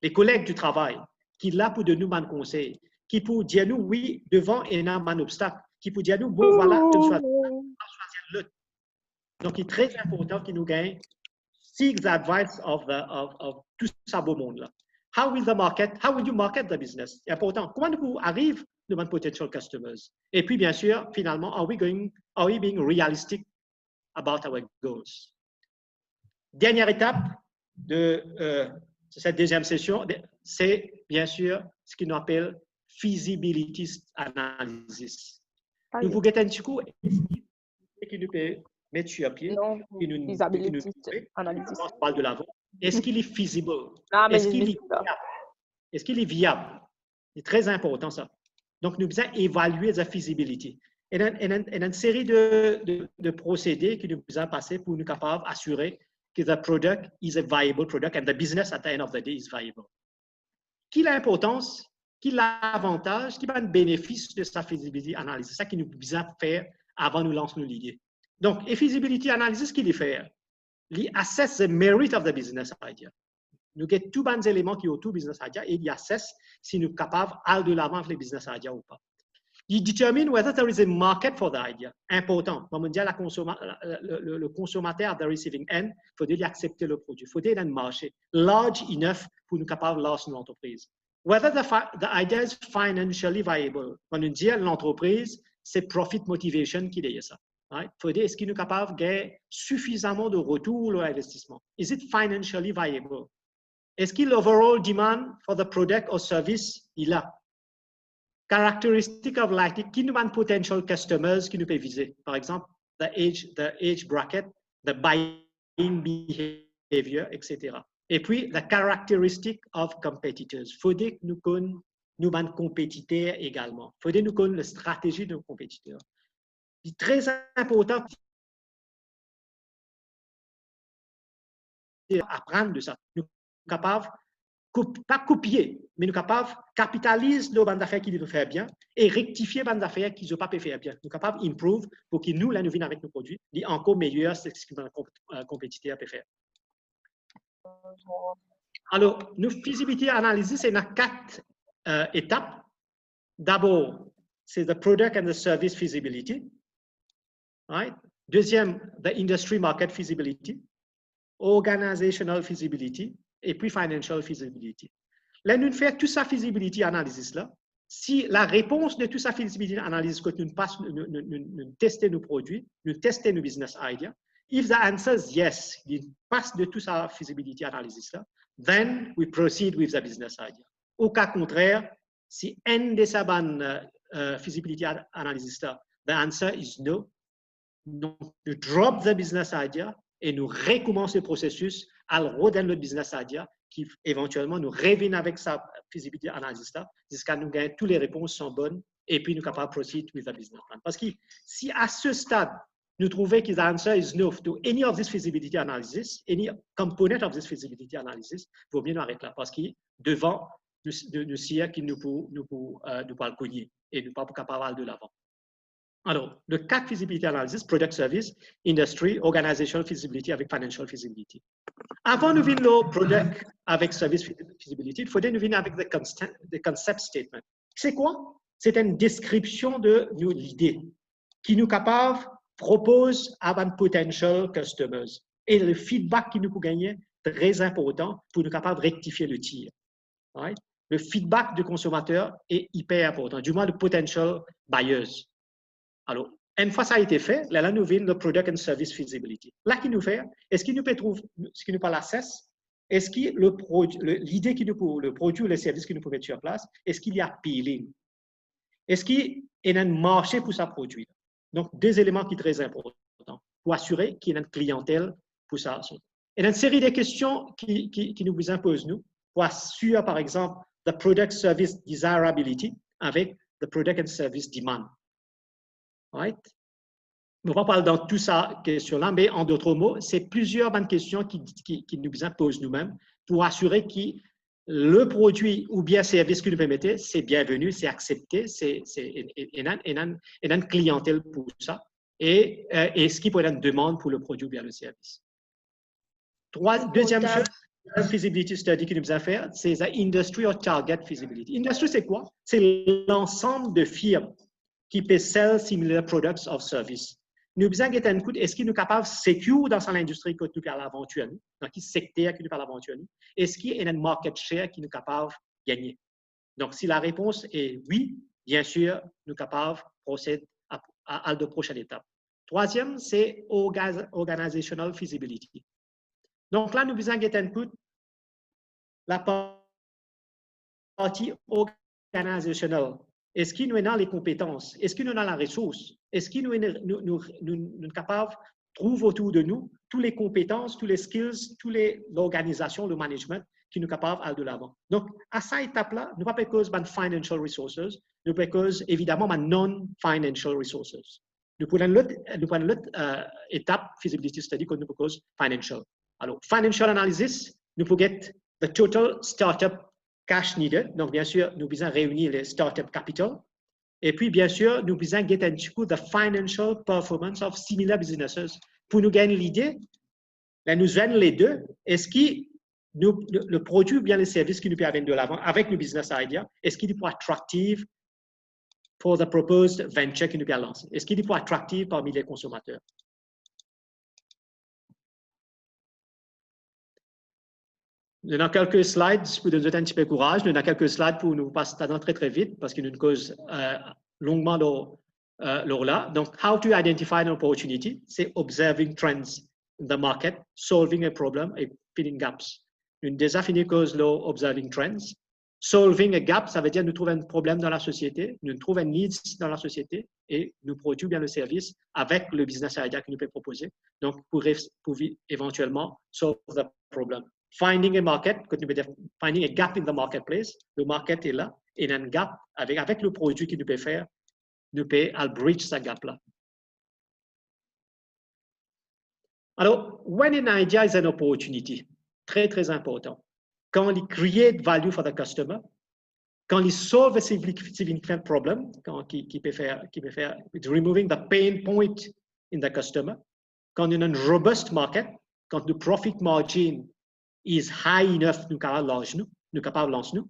les collègues du travail, qui sont là pour donner nous bons conseils, qui pour dire nous oui devant un obstacle, qui pour dire nous bon voilà, tu choisis l'autre. Donc, il est très important que nous gagnons seek the advice of tout ce beau monde-là. How will you market the business? C'est important. Comment vous arrivez devant potential customers? Et puis, bien sûr, finalement, are we being realistic about our goals? Dernière étape de cette deuxième session, c'est bien sûr ce qu'on appelle feasibility analysis. Nous vous guettons un petit coup et qui nous peut mettre sur pied. Non, feasibility analysis. On parle de l'avant. Est-ce qu'il est feasible? Ah, mais est-ce qu'il est viable? C'est très important ça. Donc, nous devons évaluer la feasibility. Et une série de procédés que nous devons passer pour nous capables d'assurer que the product is a viable product and the business at the end of the day is viable. Quelle est l'importance, quel est l'avantage, quel est le bénéfice de sa feasibility analysis? C'est ça que nous devons faire avant de nous lancer nos idées. Donc, et feasibility analysis, qu'il est faire? Il assess the merit of the business idea. Nous avons tous les éléments qui sont autour du business idea et il assess si nous sommes capables d'aller de l'avant avec les business idea ou pas. Il determine whether there is a market for the idea. Important. Comme on dit, le consommateur de receiving end, il faut accepter le produit. Il faut un marché large enough pour nous capables de lancer une entreprise. Whether the idea is financially viable. Quand on dit l'entreprise, c'est profit motivation qui est ça. Right? Il faut dire, est-ce qu'il est capable de gagner suffisamment de retour sur l'investissement? Is it financially viable? Est-ce que l'overall demand for the product or service est là? Characteristic of likely, qui nous a potential customers qui nous peut viser? Par exemple, the age bracket, the buying behavior, etc. Et puis, the characteristic of competitors. Il faut dire que nous connaissons nos compétiteurs également. Il faut dire que nous connaissons la stratégie de nos compétiteurs. C'est très important d'apprendre de ça. Nous sommes capables, pas copier, mais nous sommes capables de capitaliser les bandes d'affaires qui nous faire bien et rectifier les bandes d'affaires qui ne pas faire bien. Nous sommes capables d'improve pour que nous, là, nous venons avec nos produits, dit encore meilleur, c'est ce que notre compétiteur peut faire. Alors, nos feasibility analysis, c'est dans 4 étapes. D'abord, c'est the product and the service feasibility. Right? Deuxième, the industry market feasibility, organizational feasibility, et puis financial feasibility. Là, nous faisons tout ça feasibility analysis là. Si la réponse de tout ça feasibility analysis que nous testons nos produits, nous testons nos business ideas, if the answer is yes, il passe de tout ça feasibility analysis là, then we proceed with the business idea. Au cas contraire, si un de ces feasibility analysis là, the answer is no, nous drop the business idea et nous recommençons le processus à redonner le business idea qui éventuellement nous revient avec sa feasibility analysis là jusqu'à nous gagner toutes les réponses sont bonnes et puis nous sommes capables de proceed with the business plan. Parce que si à ce stade nous trouvons que the answer is no to any of this feasibility analysis, any component of this feasibility analysis, il faut bien nous arrêter là parce que devant nous sire qu'il nous peut le cogner et nous ne sommes pas capables de l'avant. Alors, le 4 feasibility analysis, product service, industry, organizational feasibility avec financial feasibility. Avant de venir le product avec service feasibility, il faudrait nous venir avec the concept statement. C'est quoi? C'est une description de l'idée qui nous capable propose à un potential customers. Et le feedback qui nous peut gagner, très important pour nous capable de rectifier le tir. Right? Le feedback du consommateur est hyper important, du moins de potential buyers. Alors, une fois ça a été fait, là, nous venons le product and service feasibility. Là, qui nous fait, est-ce qu'il nous peut trouver, ce qui nous parle l'assess, est-ce que l'idée qui nous peut, le produit ou le service qui nous peut mettre sur place, est-ce qu'il y a appealing? Est-ce qu'il y a un marché pour ça produit? Donc, 2 éléments qui sont très importants pour assurer qu'il y a une clientèle pour ça. Il y a une série de questions qui nous imposent, nous, pour assurer, par exemple, the product service desirability avec the product and service demand. Right? On va pas parler dans tout ça question-là, mais en d'autres mots, c'est plusieurs bonnes questions qui nous posent nous-mêmes pour assurer que le produit ou bien service que nous permettez, c'est bienvenu, c'est accepté, il y a une clientèle pour ça, et ce qui peut être une demande pour le produit ou bien le service. Deuxième chose, la feasibility study que nous avons fait, c'est la industry or target feasibility. Industry, c'est quoi? C'est l'ensemble de firmes qui peut sell similar products or services. Nous avons besoin d'un coup, est-ce qu'il est capable de secure dans l'industrie que nous parlons l'aventure, dans quel secteur que nous parlons l'aventure, est-ce qu'il y a un market share qui nous capable de gagner? Donc, si la réponse est oui, bien sûr, nous sommes capables de procéder à la prochaine étape. Troisième, c'est organizational feasibility. Donc là, nous avons besoin d'un coup, la partie organisationnelle. Est-ce qu'il nous a les compétences? Est-ce qu'il nous a la ressource? Est-ce qu'il nous est capable de trouver autour de nous toutes les compétences, tous les skills, toute l'organisation, le management qui nous est capable d'aller de l'avant? Donc, à cette étape-là, nous ne pas cause de financial resources, nous pas cause évidemment de non-financial resources. Nous prenons l'autre étape, feasibility study, que nous cause financial. Alors, financial analysis, nous pouvons get the total startup cash needed. Donc, bien sûr, nous devons réunir les startup capital. Et puis, bien sûr, nous devons get into the financial performance of similar businesses. Pour nous gagner l'idée, là, nous avons les deux. Est-ce que le produit ou bien le service qui nous permet de l'avant avec le business idea, est-ce qu'il est pour attractif pour the proposed venture qui nous permet de lancer? Est-ce qu'il est pour attractif parmi les consommateurs? Nous avons quelques slides pour nous donner un petit peu de courage. Nous avons quelques slides pour nous passer très très vite parce que nous cause longuement là. Donc, how to identify an opportunity, c'est observing trends in the market, solving a problem et filling gaps. Nous déjà fini cause observing trends. Solving a gap, ça veut dire nous trouvons un problème dans la société, nous trouvons un need dans la société et nous produisons bien le service avec le business idea que nous pouvons proposer. Donc, pour éventuellement solve the problem. Finding a market, finding a gap in the marketplace, le market est là, et il y a un gap avec le produit qu'il nous peut faire, nous peut bridge ce gap-là. Alors, when an idea is an opportunity, très, très important. Quand il create value for the customer, quand il solve a significant problem, qui peut faire removing the pain point in the customer, quand il y a une robust market, quand le profit margin is high enough, nous capables de lancer nous.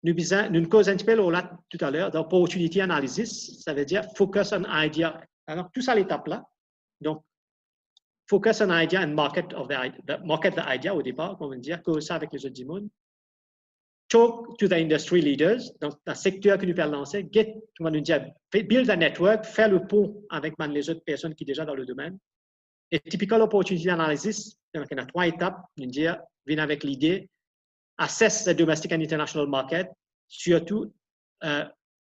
Nous cause un petit peu là tout à l'heure d'opportunity analysis, ça veut dire focus on idea. Alors, tout ça à l'étape là. Donc, focus on idea and market the idea au départ, on va dire, cause ça avec les autres mondes. Talk to the industry leaders, donc dans le secteur que nous pouvons lancer, on va nous dire, build a network, faire le pont avec les autres personnes qui sont déjà dans le domaine. Et typical opportunity analysis, donc il y a 3 étapes, on va dire, venir avec l'idée, assess the domestic and international market, surtout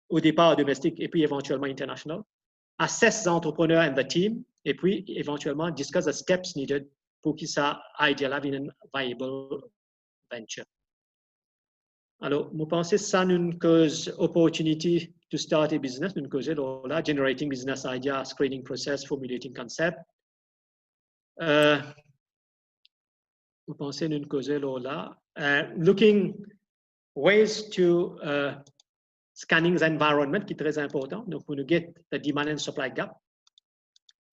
au départ domestique et puis éventuellement international. Assess the entrepreneur and the team, et puis éventuellement discuss the steps needed pour que ça idea une viable venture. Alors, vous pensez que ça nous cause opportunity to start a business, nous cause là, generating business idea, screening process, formulating concept. Vous pensez nous cause là, looking ways to scanning the environment, qui est très important. Donc, pour nous get the demand and supply gap.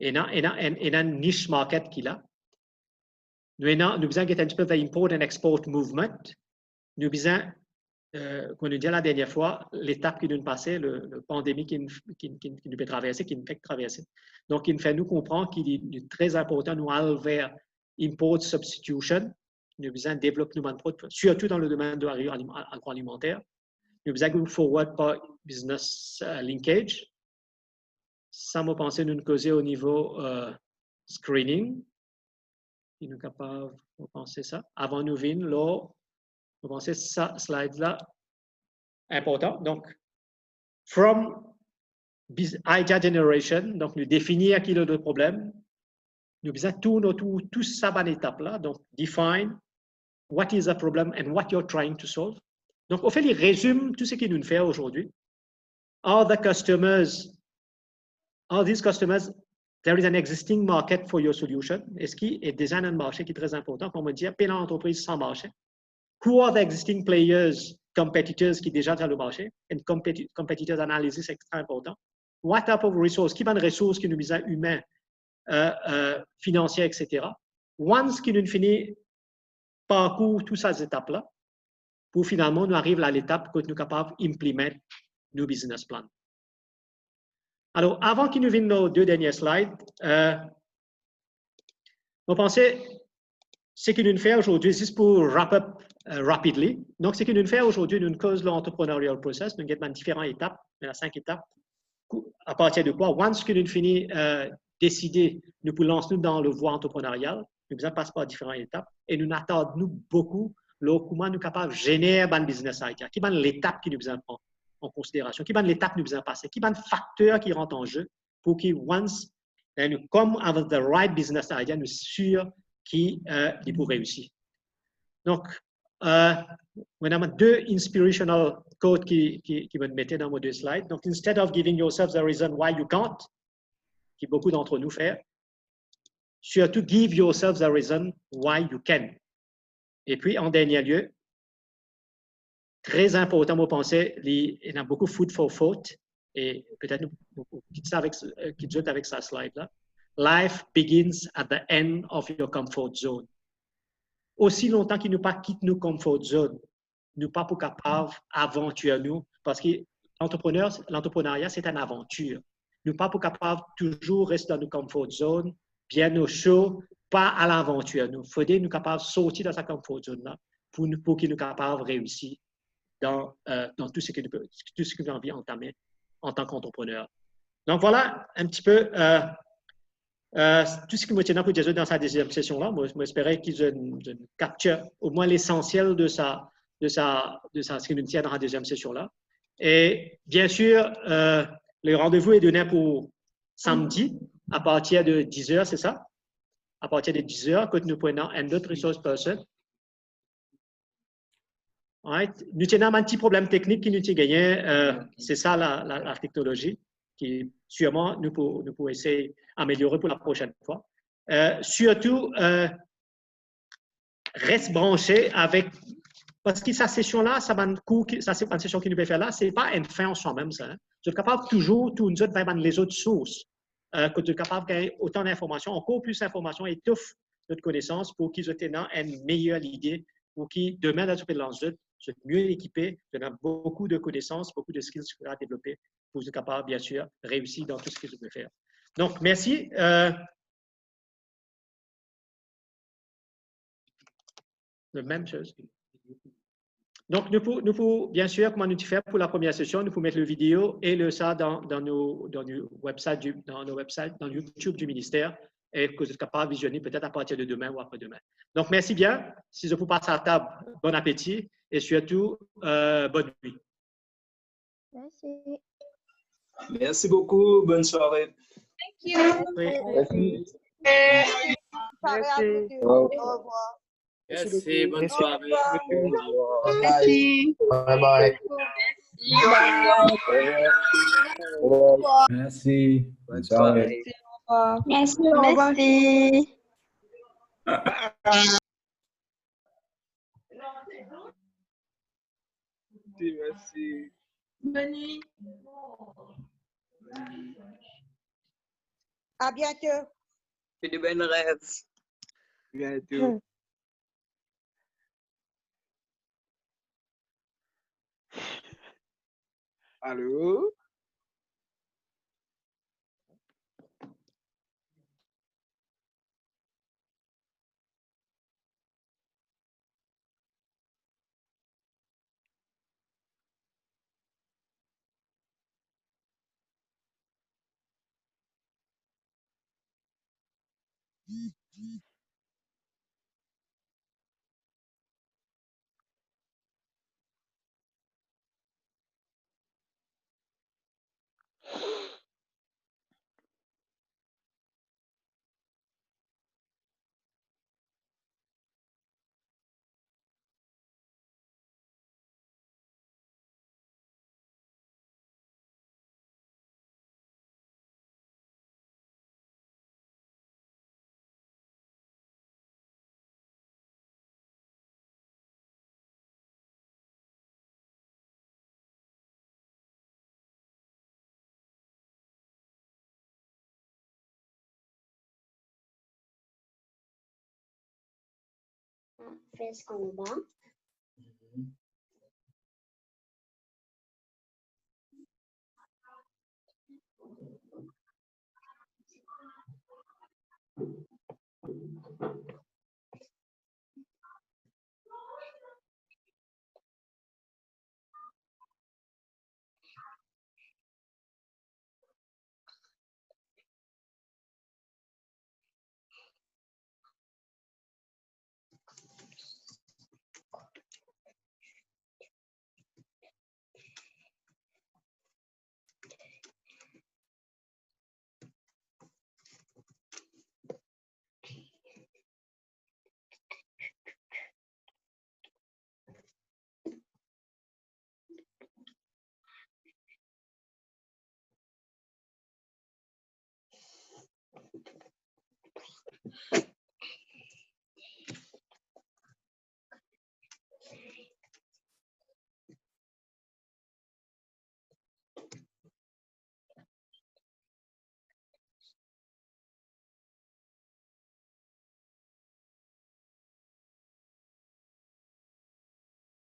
Et un niche market qui est là. Nous besoin get un petit peu the import and export movement. Nous besoin, comme nous dit la dernière fois, l'étape qui nous passait, le pandémie qui nous fait traverser, qui nous fait traverser. Donc, il fait nous comprendre qu'il est très important nous aller vers import substitution. Nous besoin de développer nos produits, surtout dans le domaine de l'agroalimentaire. Nous besoin de forward par business linkage. Ça me pensait nous causer au niveau screening. Il nous capable de penser ça. Avant nous venir, là, vous pensez ça, slide là, important. Donc, from idea generation, donc nous définir qui est le problème. Nous besoin tout ça dans l'étape là. Donc, define what is the problem and what you're trying to solve. Donc, au fait, il résume tout ce qu'il nous fait aujourd'hui. Are these customers, there is an existing market for your solution? Est-ce qu'il y a déjà un marché qui est très important? Pour me dire, quelle entreprise sans marché? Who are the existing players, competitors qui sont déjà dans le marché? And competitors analysis est très important. What type of resources? Qui sont les ressources qui nous besoin humains, financières, etc. Once qu'il nous finit parcours toutes ces étapes-là, pour finalement nous arriver à l'étape que nous sommes capables d'implémenter nos business plans. Alors, avant qu'il nous vienne nos 2 dernières slides, on pensait ce que nous faisons aujourd'hui, juste pour wrap up rapidly. Donc, ce que nous faisons aujourd'hui, nous cause l'entrepreneurial process, nous avons différentes étapes, il y a 5 étapes. À partir de quoi, once que nous finissons décider, nous pouvons lancer dans le voie entrepreneuriale, nous passons par différentes étapes et nous attendons beaucoup comment nous sommes capables de générer un business idea, qui est l'étape qui nous besoin prendre en considération, qui est l'étape qui nous besoin passer, qui est le facteur qui rentre en jeu pour que once nous comme avec the right business idea, nous sûrs qu'il pour réussir. Donc, on a 2 inspirational quotes qui me mettaient dans mes 2 slides. Donc, instead of giving yourself the reason why you can't, qui beaucoup d'entre nous font, surtout give yourself the reason why you can. Et puis, en dernier lieu, très important, vous pensez, il y a beaucoup food for thought, et peut-être nous quittons avec sa slide-là. Life begins at the end of your comfort zone. Aussi longtemps qu'il nous pas quitte nos comfort zone, nous pas pour capable aventurer nous, parce que l'entrepreneuriat, c'est une aventure. Nous pas pour capable toujours rester dans nos comfort zone, bien au chaud, pas à l'aventure. Nous faudrait nous capables de sortir dans sa comfort zone là pour qu'il nous capable de réussir dans tout ce que nous avons envie d'entamer en tant qu'entrepreneur. Donc voilà un petit peu tout ce que je tiens pour Jésus dans sa deuxième session-là. Moi, j'espérais qu'ils capturent au moins l'essentiel de ce que nous tient dans la deuxième session-là. Et bien sûr, le rendez-vous est donné pour samedi à partir de 10h, c'est ça? À partir de 10h, que nous prenons un autre resource person. Right. Nous tenons un petit problème technique qui nous a gagné. C'est ça la technologie qui sûrement nous pouvons essayer d'améliorer pour la prochaine fois. Surtout, reste branché avec, parce que sa session-là, ça va c'est une session qui nous peut faire là, c'est pas une fin en soi-même, ça. Hein. Vous êtes capable toujours, tous nous autres, les autres sources, que vous êtes capable de gagner autant d'informations, encore plus d'informations, étouffe notre connaissance pour qu'ils aient une meilleure idée, pour qu'ils, demain, dans le l'enjeu, soient mieux équipés, vous avez beaucoup de connaissances, beaucoup de skills à développer pour être capable, bien sûr, de réussir dans tout ce que vous pouvez faire. Donc, merci. La même chose. Donc, nous pouvons, bien sûr, comment nous faire pour la première session, nous pouvons mettre le vidéo et le ça dans nos websites, dans YouTube du ministère et que vous êtes capable de visionner peut-être à partir de demain ou après-demain. Donc, merci bien. Si je vous passe à la table, bon appétit et surtout, bonne nuit. Merci. Merci beaucoup. Bonne soirée. Oui. Merci. Au revoir. Merci, bonne soirée. Merci. Bye bye. Merci, bonne soirée. Merci. Au revoir. Merci. Merci. Bonne nuit. À bientôt. Fais de bonnes rêves. Bientôt. Allô? Fais ce qu'on va.